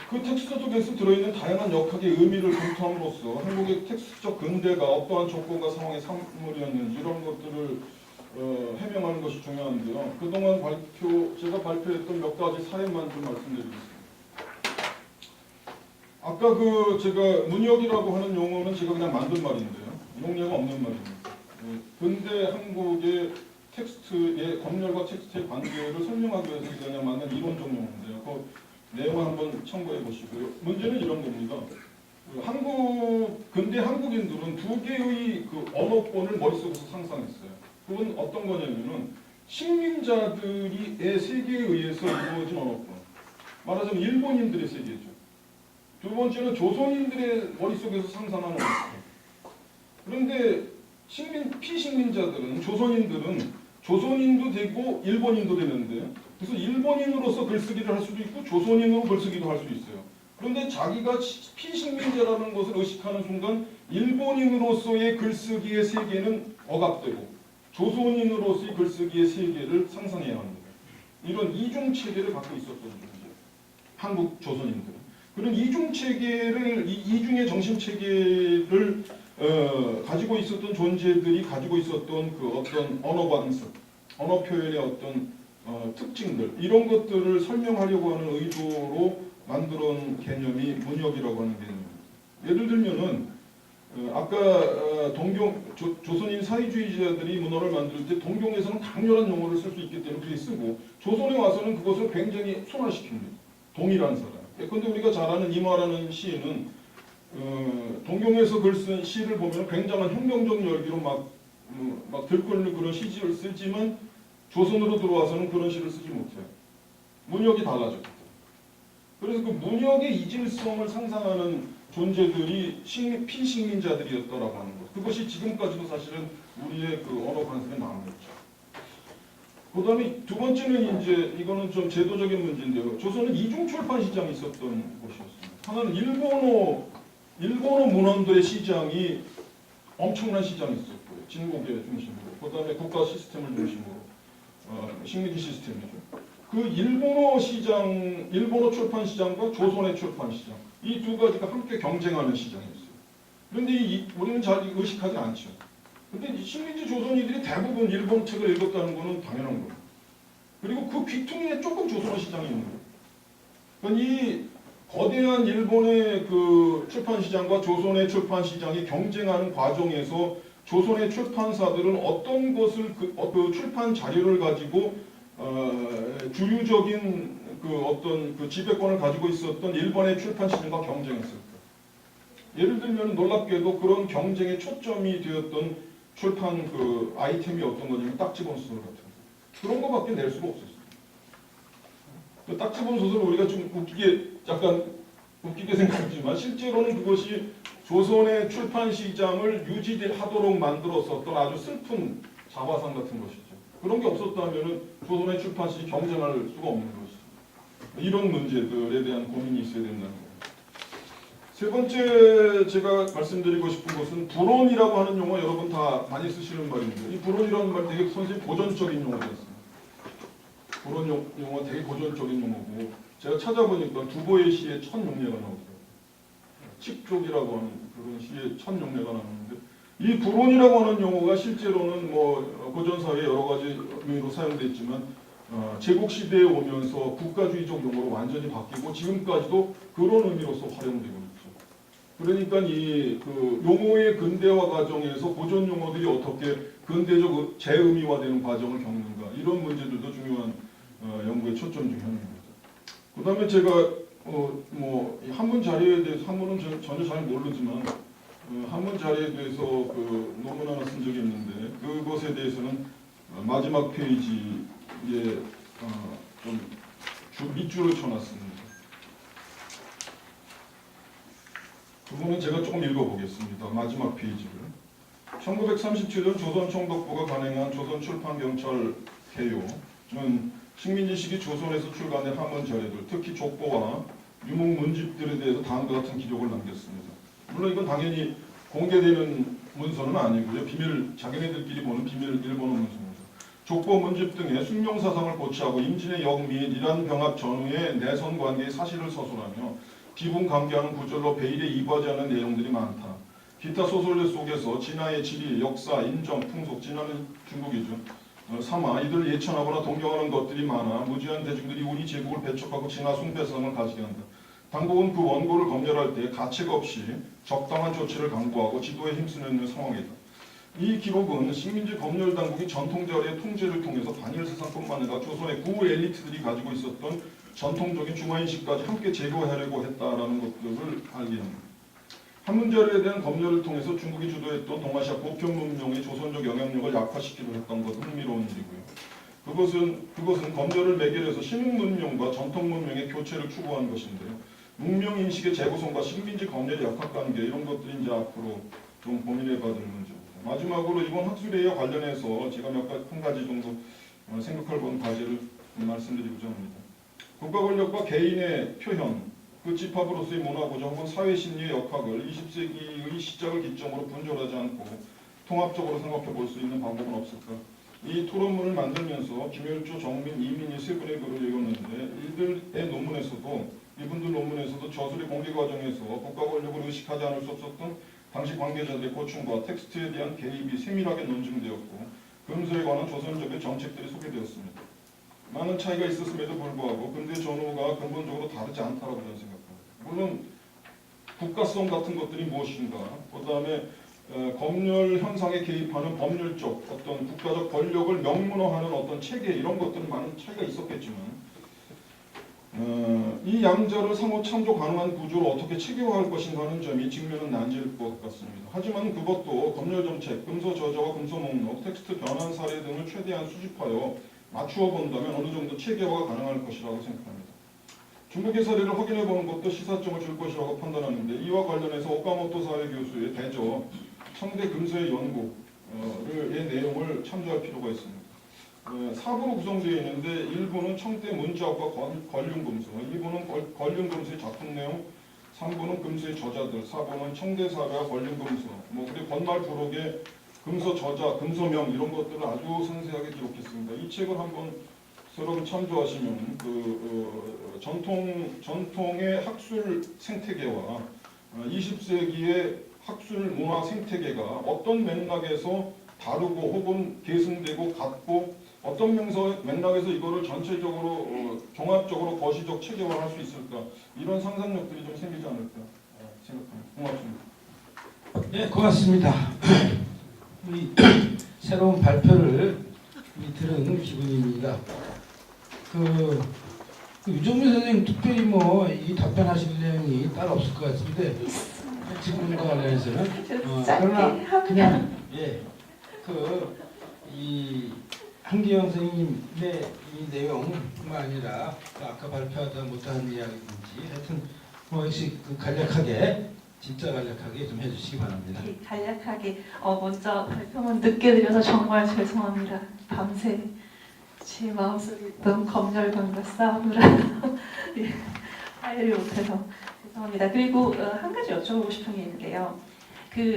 그 텍스트 속에서 들어있는 다양한 역학의 의미를 검토함으로써 한국의 텍스트적 근대가 어떠한 조건과 상황의 산물이었는지 이런 것들을 해명하는 것이 중요한데요. 그동안 제가 발표했던 몇 가지 사례만 좀 말씀드리겠습니다. 아까 제가 문역이라고 하는 용어는 제가 그냥 만든 말인데요. 용례가 없는 말입니다. 근대 한국의 텍스트의 검열과 텍스트의 관계를 설명하기 위해서 그냥 만든 이론적 용어인데요. 그 내용 한번 참고해 보시고요. 문제는 이런 겁니다. 근대 한국인들은 두 개의 그 언어권을 머릿속에서 상상했어요. 그건 어떤 거냐면은 식민자들의 세계에 의해서 이루어진 언어권. 말하자면 일본인들의 세계죠. 두 번째는 조선인들의 머릿속에서 상상한 언어권. 그런데 피식민자들은 조선인도 되고 일본인도 되는데 그래서 일본인으로서 글쓰기를 할 수도 있고 조선인으로 글쓰기도 할 수 있어요. 그런데 자기가 피식민자라는 것을 의식하는 순간 일본인으로서의 글쓰기의 세계는 억압되고 조선인으로서의 글쓰기의 세계를 상상해야 합니다. 이런 이중 체계를 갖고 있었던 존재. 한국 조선인들은. 그런 이중 체계를 이중의 정신 체계를 가지고 있었던 존재들이 가지고 있었던 그 어떤 언어 관습, 언어 표현의 어떤 특징들 이런 것들을 설명하려고 하는 의도로 만들어온 개념이 문역이라고 하는 개념입니다. 예를 들면은 아까 조선인 사회주의자들이 문어를 만들 때 동경에서는 강렬한 용어를 쓸 수 있기 때문에 그렇게 쓰고 조선에 와서는 그것을 굉장히 순화시킵니다. 동일한 사람. 그런데 우리가 잘 아는 이마라는 시인은 동경에서 글 쓴 시를 보면 굉장한 혁명적 열기로 막 들끓는 그런 시를 쓰지만 조선으로 들어와서는 그런 시를 쓰지 못해요. 문역이 달라졌기 때문에. 그래서 그 문역의 이질성을 상상하는 존재들이 피식민자들이었다라고 하는 것. 그것이 지금까지도 사실은 우리의 그 언어 관습에 남아있죠. 그 다음에 두 번째는 이제 이거는 좀 제도적인 문제인데요. 조선은 이중 출판 시장이 있었던 곳이었습니다. 하나는 일본어 문헌들의 시장이 엄청난 시장이 있었고요. 진국의 중심으로. 그 다음에 국가 시스템을 중심으로. 식민지 시스템이죠. 그 일본어 시장, 일본어 출판 시장과 조선의 출판 시장 이 두 가지가 함께 경쟁하는 시장이었어요. 그런데 우리는 잘 의식하지 않죠. 그런데 식민지 조선인들이 대부분 일본 책을 읽었다는 것은 당연한 거예요. 그리고 그 귀퉁이에 조금 조선어 시장이 있는 거예요. 그러니까 이 거대한 일본의 그 출판 시장과 조선의 출판 시장이 경쟁하는 과정에서 조선의 출판사들은 어떤 것을 그 출판 자료를 가지고 주류적인 그 어떤 그 지배권을 가지고 있었던 일본의 출판 시장과 경쟁했을까. 예를 들면 놀랍게도 그런 경쟁의 초점이 되었던 출판 그 아이템이 어떤 거냐면 딱지본 소설 같은 거. 그런 거밖에 낼 수가 없었어요. 그 딱지본 소설을 우리가 좀 약간 웃기게 생각하지만 실제로는 그것이 조선의 출판 시장을 유지하도록 만들었었던 아주 슬픈 자화상 같은 것이죠. 그런 게 없었다면 조선의 출판 시장이 경쟁할 수가 없는 것이죠. 이런 문제들에 대한 고민이 있어야 된다는 거예요. 세 번째 제가 말씀드리고 싶은 것은 불온이라고 하는 용어 여러분 다 많이 쓰시는 말인데 이 불온이라는 말 되게 선생님 고전적인 용어였습니다. 불온 용어 되게 고전적인 용어고 제가 찾아보니까 두보의 시에 첫 용례가 나오더라고요. 칙족이라고 하는 그런 시에 첫 용례가 나오는데 이 불온이라고 하는 용어가 실제로는 뭐 고전사회에 여러 가지 의미로 사용됐지만 제국시대에 오면서 국가주의적 용어로 완전히 바뀌고 지금까지도 그런 의미로서 활용되고 있죠. 그러니까 이 그 용어의 근대화 과정에서 고전 용어들이 어떻게 근대적 재의미화되는 과정을 겪는가 이런 문제들도 중요한 연구의 초점 중 하나입니다. 그 다음에 제가 뭐 한문 자료에 대해서 한문은 전혀 잘 모르지만 한문 자료에 대해서 그 논문 하나 쓴 적이 있는데 그것에 대해서는 마지막 페이지에 좀 밑줄을 쳐놨습니다. 그거는 제가 조금 읽어보겠습니다. 마지막 페이지를. 1937년 조선총독부가 간행한 조선출판경찰 개요는 식민지 시기 조선에서 출간된 한문자료들, 특히 족보와 유목문집들에 대해서 다음과 같은 기록을 남겼습니다. 물론 이건 당연히 공개되는 문서는 아니고요. 자기네들끼리 보는 비밀 일본어 문서입니다. 족보 문집 등의 숙명사상을 고치하고 임진의 역 및 이란 병합 전후의 내선 관계의 사실을 서술하며 비분 관계하는 구절로 베일에 이과하는 내용들이 많다. 기타 소설들 속에서 진화의 지리, 역사, 인정, 풍속, 진화는 중국이죠. 삼아 이들을 예천하거나 동경하는 것들이 많아 무지한 대중들이 우리 제국을 배척하고 진화 숭배성을 가지게 한다. 당국은 그 원고를 검열할 때 가책 없이 적당한 조치를 강구하고 지도에 힘쓰는 상황이다. 이 기록은 식민지 검열 당국이 전통자료의 통제를 통해서 반일 세상뿐만 아니라 조선의 구 엘리트들이 가지고 있었던 전통적인 중화인식까지 함께 제거하려고 했다라는 것들을 알게 합니다. 한문자료에 대한 검열을 통해서 중국이 주도했던 동아시아 보편 문명의 조선적 영향력을 약화시키려 했던 것은 흥미로운 일이고요. 그것은 검열을 매개로 해서 신흥 문명과 전통 문명의 교체를 추구하는 것인데요. 문명 인식의 재구성과 식민지 검열의 역학관계 이런 것들이 이제 앞으로 좀 고민해봐야 될 문제입니다. 마지막으로 이번 학술회의와 관련해서 제가 한 가지 정도 생각할 본 과제를 말씀드리고자 합니다. 국가 권력과 개인의 표현, 그 집합으로서의 문화구조 혹은 사회심리의 역학을 20세기의 시작을 기점으로 분절하지 않고 통합적으로 생각해 볼 수 있는 방법은 없을까? 이 토론문을 만들면서 김열조, 정민, 이민희 세 분의 글을 읽었는데 이분들 논문에서도 저술의 공개 과정에서 국가 권력을 의식하지 않을 수 없었던 당시 관계자들의 고충과 텍스트에 대한 개입이 세밀하게 논증되었고 금서에 관한 조선적의 정책들이 소개되었습니다. 많은 차이가 있었음에도 불구하고 근대 전후가 근본적으로 다르지 않다고 저는 생각합니다. 물론 국가성 같은 것들이 무엇인가, 그 다음에 검열 현상에 개입하는 법률적 어떤 국가적 권력을 명문화하는 어떤 체계 이런 것들은 많은 차이가 있었겠지만 이 양자를 상호 참조 가능한 구조로 어떻게 체계화할 것인가 하는 점이 직면은 난제일 것 같습니다. 하지만 그것도 검열정책, 금서 저자와 금서 목록, 텍스트 변환 사례 등을 최대한 수집하여 맞추어 본다면 어느 정도 체계화가 가능할 것이라고 생각합니다. 중국의 사례를 확인해 보는 것도 시사점을 줄 것이라고 판단하는데 이와 관련해서 오카모토 사회 교수의 대저 청대 금서의 연구의 내용을 참조할 필요가 있습니다. 4부로 구성되어 있는데 1부는 청대 문자학과 권륜금서, 2부는 권륜금서의 작품 내용, 3부는 금서의 저자들, 4부는 청대 사회와 권륜금서, 그리고 권말 부록의 금서 저자, 금서명 이런 것들을 아주 상세하게 기록했습니다. 이 책을 한번 여러분 참조하시면 전통의 학술 생태계와 20세기의 학술 문화 생태계가 어떤 맥락에서 다르고 혹은 계승되고 같고 어떤 맥락에서 이거를 전체적으로 종합적으로 거시적 체계화할 수 있을까 이런 상상력들이 좀 생기지 않을까 생각합니다. 고맙습니다.
네, 고맙습니다. 우리 새로운 발표를 들은 기분입니다. 유정민 선생님 특별히 이 답변하실 내용이 따로 없을 것 같은데 질문과 관련해서는 그러나 그냥 이 한기영 선생님의 이 내용뿐만 아니라 아까 발표하다 못한 이야기든지 하여튼 역시 간략하게 진짜 간략하게 좀 해주시기 바랍니다.
간략하게 먼저 발표문 늦게 드려서 정말 죄송합니다. 밤새 제 마음속에 있던 검열관과 싸우느라 화해를 못해서 죄송합니다. 그리고 한 가지 여쭤보고 싶은 게 있는데요.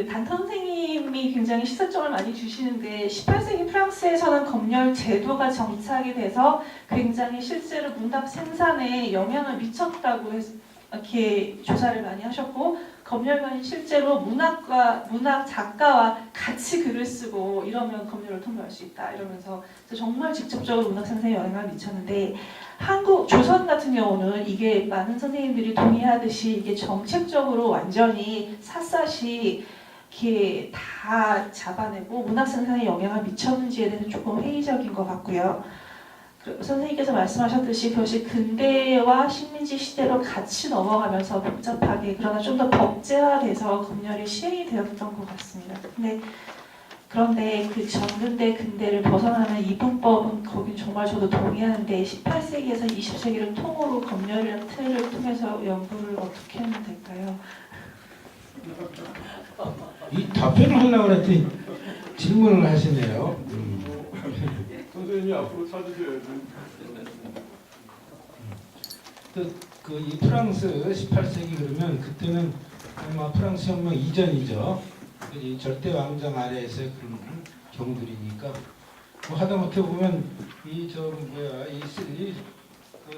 단터 선생님이 굉장히 시사점을 많이 주시는데 18세기 프랑스에서는 검열 제도가 정착이 돼서 굉장히 실제로 문답 생산에 영향을 미쳤다고 이렇게 조사를 많이 하셨고 검열관이 실제로 문학 작가와 같이 글을 쓰고 이러면 검열을 통과할 수 있다 이러면서 정말 직접적으로 문학 생산에 영향을 미쳤는데 조선 같은 경우는 이게 많은 선생님들이 동의하듯이 이게 정책적으로 완전히 샅샅이 이렇게 다 잡아내고 문학 생산에 영향을 미쳤는지에 대해서 조금 회의적인 것 같고요. 선생님께서 말씀하셨듯이 그것이 근대와 식민지 시대로 같이 넘어가면서 복잡하게 그러나 좀 더 법제화돼서 검열이 시행이 되었던 것 같습니다. 근데 그런데 그 전근대 근대를 벗어나는 이분법은 거긴 정말 저도 동의하는데 18세기에서 20세기를 통으로 검열이라는 틀을 통해서 연구를 어떻게 하면 될까요?
이 답변을 하려고 그랬더니 질문을 하시네요.
선생님이 앞으로 찾으셔야죠.
이 프랑스 18세기 그러면 그때는 아마 프랑스 혁명 이전이죠. 이 절대 왕정 아래에서의 그런 경들이니까 뭐 하다못해 보면 그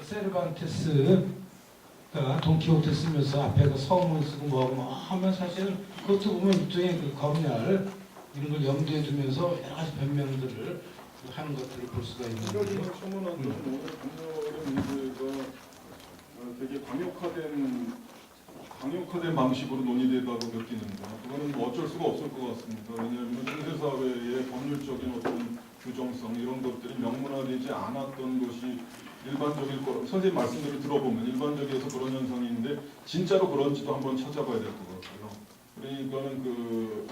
세르반테스가 돈키호테 쓰면서 앞에 그 서문 쓰고 뭐 하면 사실 그것도 보면 일종의 그 검열 이런 걸 염두에 두면서 여러 가지 변명들을 하는 것들을 볼 수가 있는 거죠.
제가 첨언한 건 오늘 검열의 문제가 되게 강력화된 방식으로 논의되다고 느끼는데 그거는 뭐 어쩔 수가 없을 것 같습니다. 왜냐하면 중세사회의 법률적인 어떤 규정성 이런 것들이 명문화되지 않았던 것이 일반적일 거. 선생님 말씀대로 들어보면 일반적이어서 그런 현상인데 진짜로 그런지도 한번 찾아봐야 될 것 같고요. 그러니까는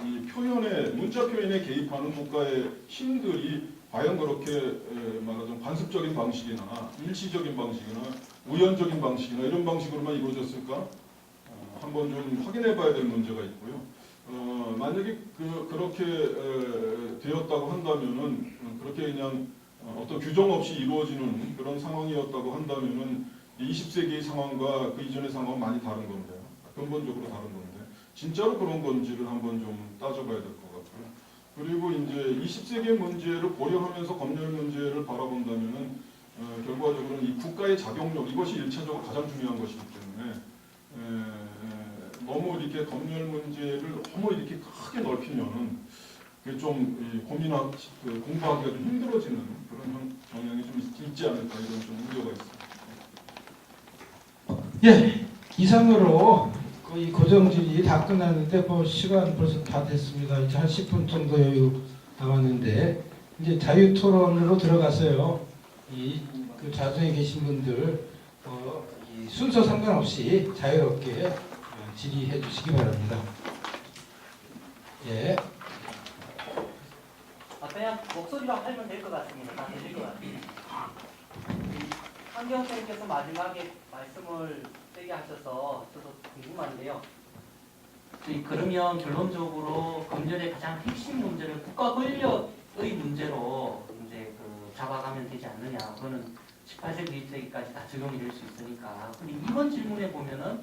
이 표현에 문자 표현에 개입하는 국가의 힘들이 과연 그렇게 말하자면 관습적인 방식이나 일시적인 방식이나 우연적인 방식이나 이런 방식으로만 이루어졌을까? 한번 좀 확인해 봐야 될 문제가 있고요. 만약에 그렇게 되었다고 한다면은 그렇게 그냥 어떤 규정 없이 이루어지는 그런 상황이었다고 한다면은 20세기의 상황과 그 이전의 상황은 많이 다른 건데요. 근본적으로 다른 건데 진짜로 그런 건지를 한번 좀 따져봐야 될 것 같고요. 그리고 이제 20세기의 문제를 고려하면서 검열 문제를 바라본다면은 결과적으로는 이 국가의 작용력 이것이 1차적으로 가장 중요한 것이기 때문에 너무 이렇게 검열 문제를 너무 이렇게 크게 넓히면은 그게 좀 공부하기가 좀 힘들어지는 그런 경향이 좀 있지 않을까 이런 좀 우려가 있습니다.
예, 이상으로 이 고정질이 다 끝났는데 시간 벌써 다 됐습니다. 이제 한 10분 정도 여유 남았는데 이제 자유토론으로 들어가서요. 그 자정에 계신 분들 이 순서 상관없이 자유롭게 질의해 주시기 바랍니다. 예.
그냥 목소리로 하면 될 것 같습니다. 다 들릴 것 같습니다. 한경 선생님께서 마지막에 말씀을 세게 하셔서 저도 궁금한데요. 그러면 결론적으로 검열의 가장 핵심 문제를 국가 권력의 문제로 이제 잡아가면 되지 않느냐. 그거는 18세기, 20세기까지 다 적용이 될 수 있으니까. 근데 이번 질문에 보면은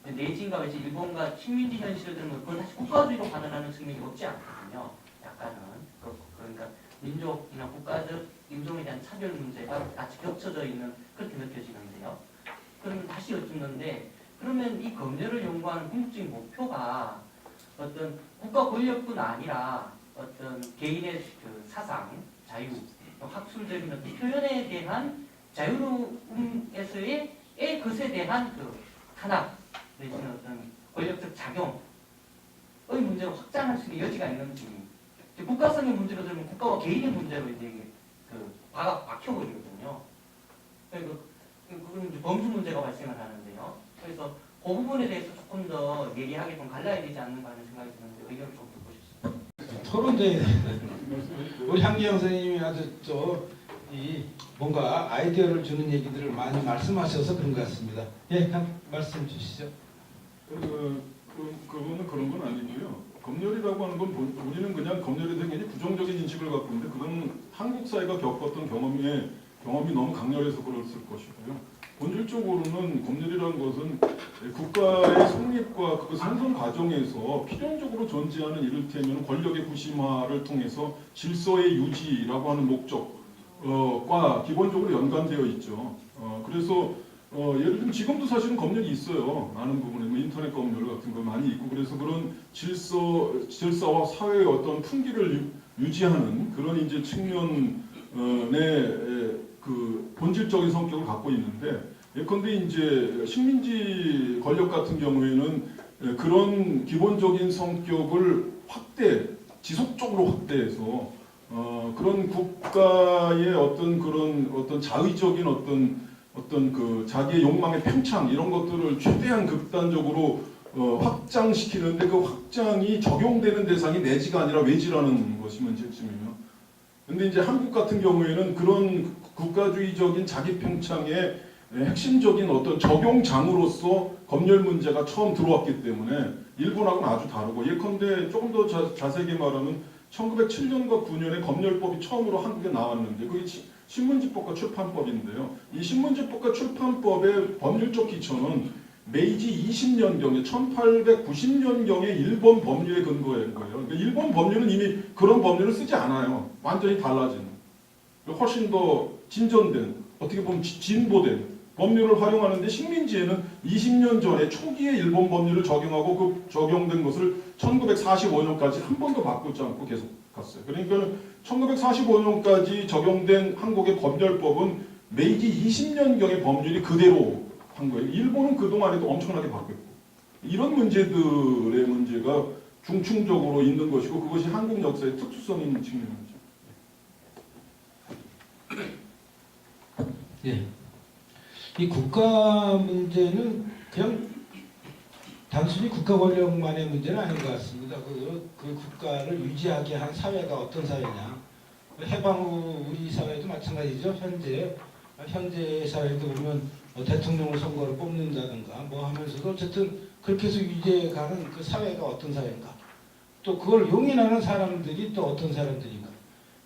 내진과 외지 일본과 식민지 현실을 들면 그걸 다시 국가주의로 반응하는 측면이 없지 않거든요. 약간은 그러니까 민족이나 국가적 인종에 대한 차별 문제가 같이 겹쳐져 있는 그렇게 느껴지는데요. 그러면 다시 여쭙는데 그러면 이 검열을 연구하는 궁극적인 목표가 어떤 국가 권력뿐 아니라 어떤 개인의 그 사상, 자유, 학술적인 어떤 표현에 대한 자유로움에서의 것에 대한 그 탄압 내지는 어떤 권력적 작용의 문제로 확장할 수 있는 여지가 있는지 국가성의 문제로 들면 국가와 개인의 문제로 이제 박혀버리거든요. 그건 이제 범주 문제가 발생을 하는데요. 그래서 그 부분에 대해서 조금 더 예리하게 좀 갈라야 되지 않는가 하는 생각이 드는데 의견을 좀 듣고 싶습니다.
토론대회 우리 한기영 선생님이 아주 뭔가 아이디어를 주는 얘기들을 많이 말씀하셔서 그런 것 같습니다. 예, 말씀 주시죠.
그거는 그런 건 아니고요. 검열이라고 하는 건 우리는 그냥 검열에 대한 굉장히 부정적인 인식을 갖고 있는데 그건 한국 사회가 겪었던 경험이 너무 강렬해서 그랬을 것이고요. 본질적으로는 검열이라는 것은 국가의 성립과 그 생존 과정에서 필연적으로 존재하는 이를테면 권력의 부심화를 통해서 질서의 유지라고 하는 목적과 기본적으로 연관되어 있죠. 그래서 예를 들면 지금도 사실은 검열이 있어요. 많은 부분에 인터넷 검열 같은 거 많이 있고 그래서 그런 질서와 사회의 어떤 풍기를 유지하는 그런 이제 측면의 그 본질적인 성격을 갖고 있는데 예컨대 이제 식민지 권력 같은 경우에는 그런 기본적인 성격을 지속적으로 확대해서 그런 국가의 어떤 자의적인 어떤 그 자기의 욕망의 팽창 이런 것들을 최대한 극단적으로 확장시키는데 그 확장이 적용되는 대상이 내지가 아니라 외지라는 것이 문제점이며, 근데 이제 한국 같은 경우에는 그런 국가주의적인 자기평창의 핵심적인 어떤 적용장으로서 검열 문제가 처음 들어왔기 때문에 일본하고는 아주 다르고, 예컨대 조금 더 자세하게 말하면 1907년과 9년에 검열법이 처음으로 한국에 나왔는데 그게 신문집법과 출판법인데요. 이 신문집법과 출판법의 법률적 기초는 메이지 20년경에 1890년경에 일본 법률에 근거한 거예요. 그러니까 일본 법률은 이미 그런 법률을 쓰지 않아요. 완전히 달라진, 훨씬 더 진전된, 어떻게 보면 진보된 법률을 활용하는데, 식민지에는 20년 전에 초기에 일본 법률을 적용하고 그 적용된 것을 1945년까지 한 번도 바꾸지 않고 계속 갔어요. 그러니까 1945년까지 적용된 한국의 검열법은 메이지 20년경의 법률이 그대로 한 거예요. 일본은 그동안에도 엄청나게 바뀌었고, 이런 문제들의 문제가 중충적으로 있는 것이고, 그것이 한국 역사의 특수성인 측면이죠.
예. 이 국가 문제는 그냥 단순히 국가 권력만의 문제는 아닌 것 같습니다. 그 국가를 유지하게 한 사회가 어떤 사회냐. 해방 후 우리 사회도 마찬가지죠. 현재 사회도 보면 대통령을 선거를 뽑는다든가 뭐 하면서도 어쨌든 그렇게 해서 유지해가는 그 사회가 어떤 사회인가. 또 그걸 용인하는 사람들이 또 어떤 사람들인가.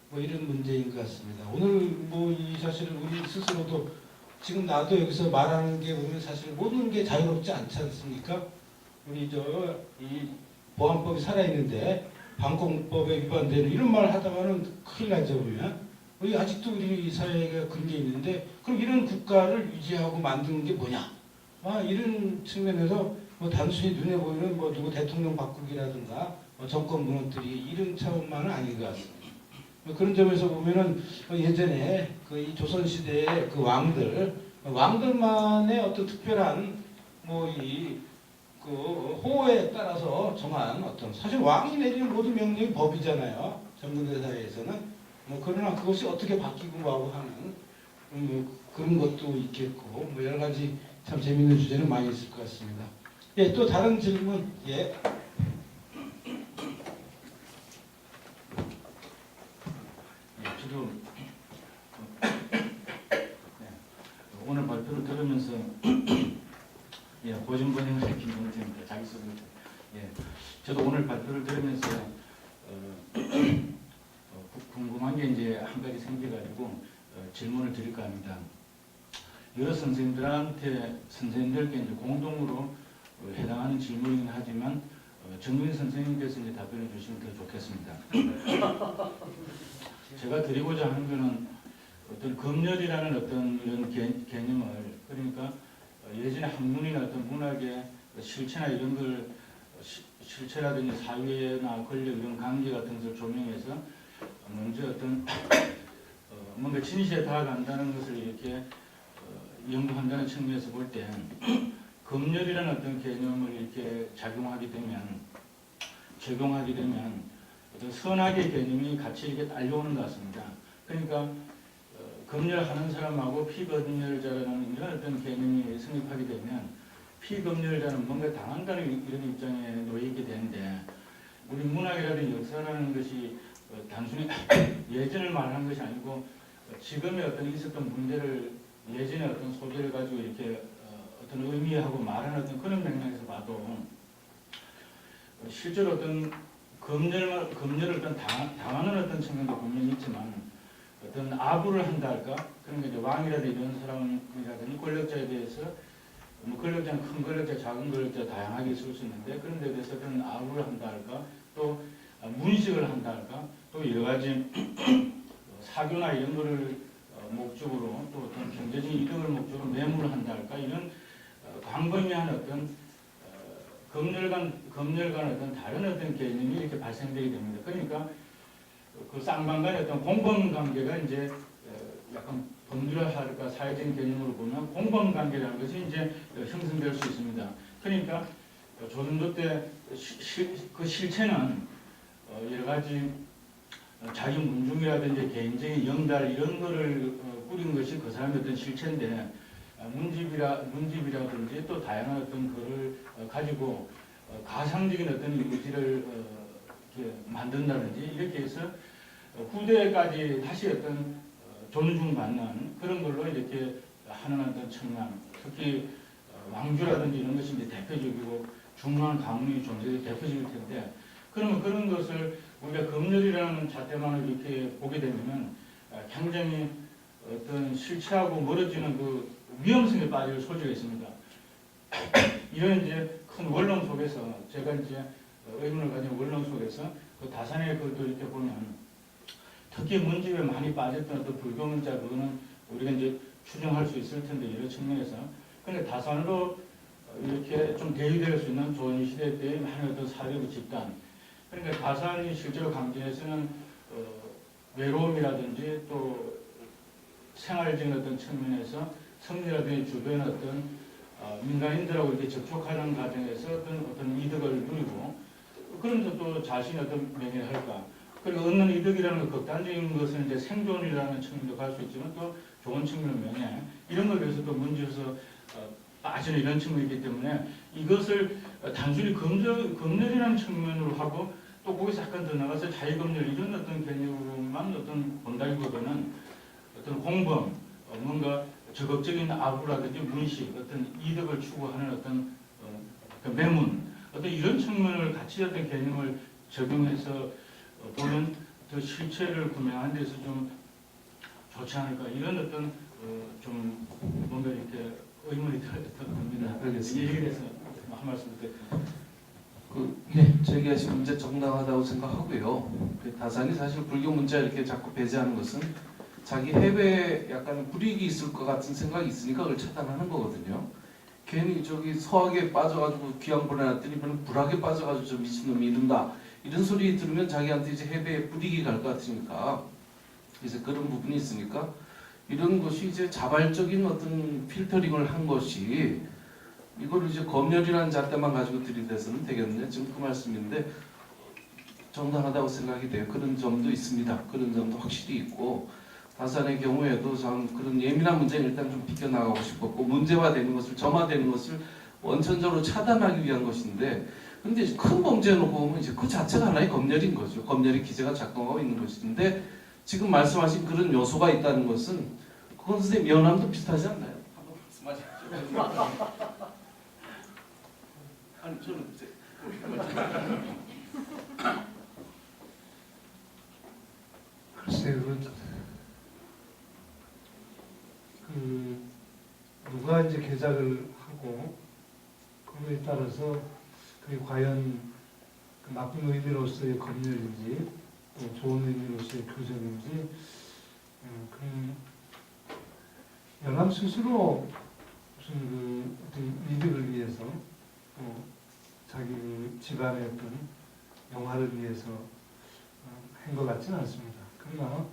뭐 이런 문제인 것 같습니다. 오늘 뭐 이 사실 우리 스스로도 지금 나도 여기서 말하는 게 보면 사실 모든 게 자유롭지 않지 않습니까? 우리 이 보안법이 살아있는데 방공법에 위반되는 이런 말 하다가는 큰일 나죠. 보면 아직도 우리 사회가 그런 게 있는데, 그럼 이런 국가를 유지하고 만드는 게 뭐냐? 이런 측면에서 뭐 단순히 눈에 보이는 뭐 누구 대통령 바꾸기라든가 정권 무너뜨리기 이런 차원만은 아닌 것 같습니다. 그런 점에서 보면은 예전에 이 조선 시대의 그 왕들만의 어떤 특별한 뭐 그 호에 따라서 정한 어떤, 사실 왕이 내리는 모든 명령이 법이잖아요. 전근대 사회에서는. 뭐 그러나 그것이 어떻게 바뀌고 뭐하고 하는 그런 것도 있겠고, 뭐 여러 가지 참 재밌는 주제는 많이 있을 것 같습니다. 예, 또 다른 질문. 예.
지금 오늘 발표를 들으면서 예, 고진번영의 김동태입니다. 자기소개. 예, 저도 오늘 발표를 들으면서 궁금한 게 이제 한 가지 생겨가지고 질문을 드릴까 합니다. 여러 선생님들께 이제 공동으로 해당하는 질문이긴 하지만 정민 선생님께서 이제 답변해 주시면 더 좋겠습니다. 제가 드리고자 하는 것은 어떤 검열이라는 어떤 이런 개념을, 그러니까 예전에 학문이나 어떤 문학의 실체나 이런 걸 실체라든지 사회나 권력 이런 관계 같은 것을 조명해서 먼저 어떤 뭔가 진실에 다가간다는 것을 이렇게 연구한다는 측면에서 볼 때 검열이라는 어떤 개념을 이렇게 적용하게 되면 어떤 선악의 개념이 같이 이렇게 딸려오는 것 같습니다. 그러니까 검열하는 사람하고 피검열자라는 이런 어떤 개념이 성립하게 되면 피검열자는 뭔가 당한다는 이런 입장에 놓이게 되는데, 우리 문학이라든지 역사라는 것이 단순히 예전을 말하는 것이 아니고 지금의 어떤 있었던 문제를 예전의 어떤 소재를 가지고 이렇게 어떤 의미하고 말하는 어떤 그런 맥락에서 봐도 실제로 어떤 검열을 어떤 당하는 어떤 측면도 분명히 있지만, 어떤 아부를 한다 할까? 그러니까 이제 왕이라든지 이런 사람이라든지 권력자에 대해서, 뭐 권력자는 큰 권력자, 작은 권력자 다양하게 있을 수 있는데, 그런 데 대해서 어떤 아부를 한다 할까? 또 문식을 한다 할까? 또 여러 가지 사교나 이런 거를 목적으로, 또 어떤 경제적인 이득을 목적으로 매물을 한다 할까? 이런 광범위한 어떤 검열간 어떤 다른 어떤 개념이 이렇게 발생되게 됩니다. 그러니까 그 쌍방간의 어떤 공범관계가 이제 약간 법률화할까 사회적인 개념으로 보면 공범관계라는 것이 이제 형성될 수 있습니다. 그러니까 조선조 때 그 실체는 여러 가지 자기 문중이라든지 개인적인 영달 이런 거를 꾸린 것이 그 사람의 어떤 실체인데, 문집이라든지 또 다양한 어떤 거를 가지고 가상적인 어떤 이미지를 이렇게 만든다든지 이렇게 해서 후대까지 다시 어떤 존중받는 그런 걸로 이렇게 하는 어떤 측면, 특히 왕주라든지 이런 것이 이제 대표적이고 중요한 강론이 존재의 대표적일 텐데, 그러면 그런 것을 우리가 검열이라는 잣대만을 이렇게 보게 되면은 굉장히 어떤 실체하고 멀어지는 그 위험성에 빠질 소지가 있습니다. 이런 이제 큰 원론 속에서 제가 이제 의문을 가진 원론 속에서 그 다산의 것도 이렇게 보면 특히 문집에 많이 빠졌던 어떤 불교문자 그거는 우리가 이제 추정할 수 있을 텐데 여러 측면에서 근데 다산으로 이렇게 좀 대입될 수 있는 조선시대 때의 많은 어떤 사료부 집단 그러니까 다산이 실제로 강진에서는 외로움이라든지 또 생활적인 어떤 측면에서 성리라든지 주변 어떤 민간인들하고 이렇게 접촉하는 과정에서 어떤 이득을 누리고 그러면서 또 자신의 어떤 명예를 할까 그리고 얻는 이득이라는 것 극단적인 것은 이제 생존이라는 측면도 갈 수 있지만 또 좋은 측면은 명예 이런 걸 위해서 또 문제에서 빠지는 이런 측면이 있기 때문에 이것을 단순히 검열이라는 측면으로 하고 또 거기서 약간 더 나가서 자유검열 이런 어떤 개념으로만 어떤 본다기보다는 어떤 공범 뭔가 적극적인 아부라든지 문식 어떤 이득을 추구하는 어떤 그 매문 어떤 이런 측면을 같이 어떤 개념을 적용해서 보는 더 실체를 구명하는 데서 좀 좋지 않을까 이런 어떤 좀 뭔가 이렇게 의문이 듭니다.
알겠습니다.
얘기에 대해서 한 말씀 부탁드립니다.
저희가 지금 문제 정당하다고 생각하고요. 다산이 사실 불교 문자 이렇게 자꾸 배제하는 것은 자기 해외에 약간 불이익이 있을 것 같은 생각이 있으니까 그걸 차단하는 거거든요. 괜히 저기 서학에 빠져가지고 귀양 보내놨더니 불학에 빠져가지고 저 미친놈이 이른다. 이런 소리 들으면 자기한테 이제 해외에 불이익이 갈 것 같으니까 그래서 그런 부분이 있으니까 이런 것이 이제 자발적인 어떤 필터링을 한 것이 이거를 이제 검열이라는 잣대만 가지고 들이대서는 되겠네. 지금 그 말씀인데 정당하다고 생각이 돼요. 그런 점도 있습니다. 그런 점도 확실히 있고 다산의 경우에도 참 그런 예민한 문제는 일단 좀 비껴나가고 싶었고 문제화되는 것을 점화되는 것을 원천적으로 차단하기 위한 것인데 근데 큰 범죄 놓고 보면 이제 그 자체가 하나의 검열인 거죠. 검열의 기제가 작동하고 있는 것인데 지금 말씀하신 그런 요소가 있다는 것은 그건 선생님 연암도 비슷하지 않나요? 한번 말씀하십시오. 아니 저는 이제
글쎄요, 누가 이제 개작을 하고 그거에 따라서 그게 과연 그 나쁜 의미로서의 검열인지 또 좋은 의미로서의 교정인지 연암 스스로 무슨 어떤 이득을 위해서 또 자기 집안의 어떤 영화를 위해서 한 것 같지는 않습니다. 그러나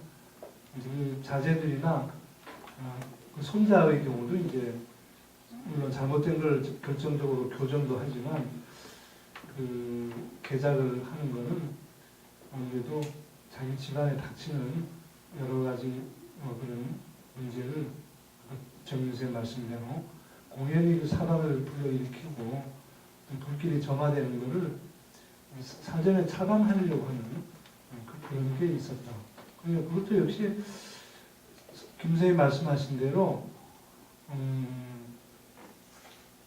이제 그 자제들이나 그 손자의 경우도 이제 물론 잘못된 걸 결정적으로 교정도 하지만 그 개작을 하는 거는 아무래도 자기 집안에 닥치는 여러 가지 그런 문제를 정윤수의 말씀대로 공연히 그 사단을 불러일으키고 불길이 점화되는 것을 사전에 차단하려고 하는 그런 게 있었다. 그것도 역시 김선생님 말씀하신 대로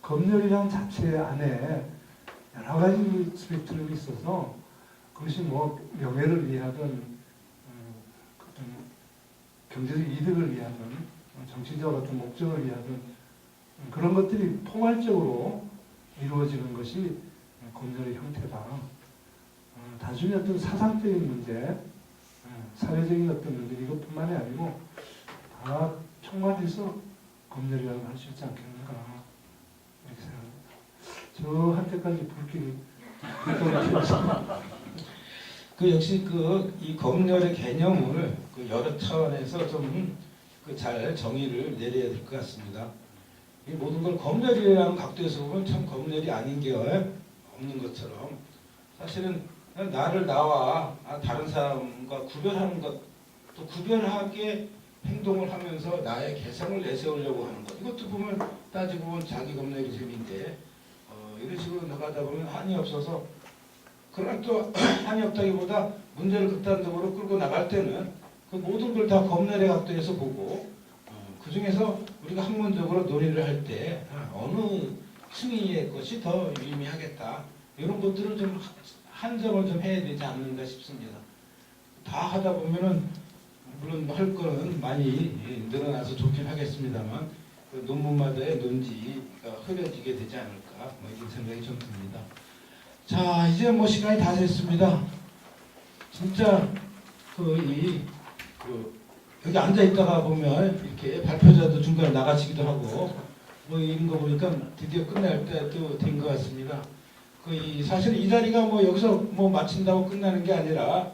검열이라는 자체 안에 여러 가지 스펙트럼이 있어서 그것이 뭐 명예를 위하든 어떤 경제적 이득을 위하든 정치적 어떤 목적을 위하든 그런 것들이 포괄적으로 이루어지는 것이 검열의 형태다. 단순히 어떤 사상적인 문제, 사회적인 어떤 문제 이것뿐만이 아니고 다 총괄해서 검열이라고 할 수 있지 않겠는가 이렇게 생각합니다. 저 한때까지 불길이
그 역시 이 검열의 개념을 그 여러 차원에서 좀 잘 정의를 내려야 될 것 같습니다. 이 모든 걸 검열이라는 각도에서 보면 참 검열이 아닌 게 없는 것처럼 사실은 나를 나와 다른 사람과 구별하는 것, 또 구별하게 행동을 하면서 나의 개성을 내세우려고 하는 것. 이것도 보면 따지고 보면 자기 검열의 셈인데 이런 식으로 나가다 보면 한이 없어서 그러나 또 한이 없다기보다 문제를 극단적으로 끌고 나갈 때는 그 모든 걸 다 검열의 각도에서 보고 그 중에서 우리가 학문적으로 논의를 할 때 어느 층위의 것이 더 유의미하겠다 이런 것들을 좀 한정을 좀 해야 되지 않는가 싶습니다. 다 하다 보면은 물론 할 거는 많이 늘어나서 좋긴 하겠습니다만 그 논문마다의 논지가 흐려지게 되지 않을까 뭐 이런 생각이 좀 듭니다. 자 이제 뭐 시간이 다 됐습니다. 진짜 여기 앉아 있다가 보면 이렇게 발표자도 중간에 나가시기도 하고 뭐 이런 거 보니까 드디어 끝날 때도 된 것 같습니다. 사실 이 자리가 뭐 여기서 뭐 마친다고 끝나는 게 아니라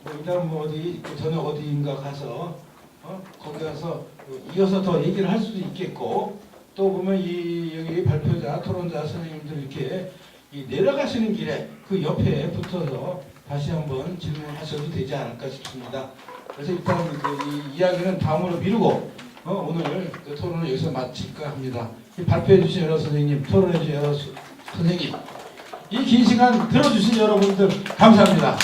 뭐 일단 뭐 어디 저녁 어디인가 가서 거기 가서 이어서 더 얘기를 할 수도 있겠고 또 보면 여기 발표자 토론자 선생님들 이렇게 내려가시는 길에 그 옆에 붙어서 다시 한번 질문하셔도 되지 않을까 싶습니다. 그래서 일단 이 이야기는 다음으로 미루고 오늘 그 토론을 여기서 마칠까 합니다. 발표해 주신 여러 선생님, 토론해 주신 여러 선생님, 이 긴 시간 들어주신 여러분들 감사합니다.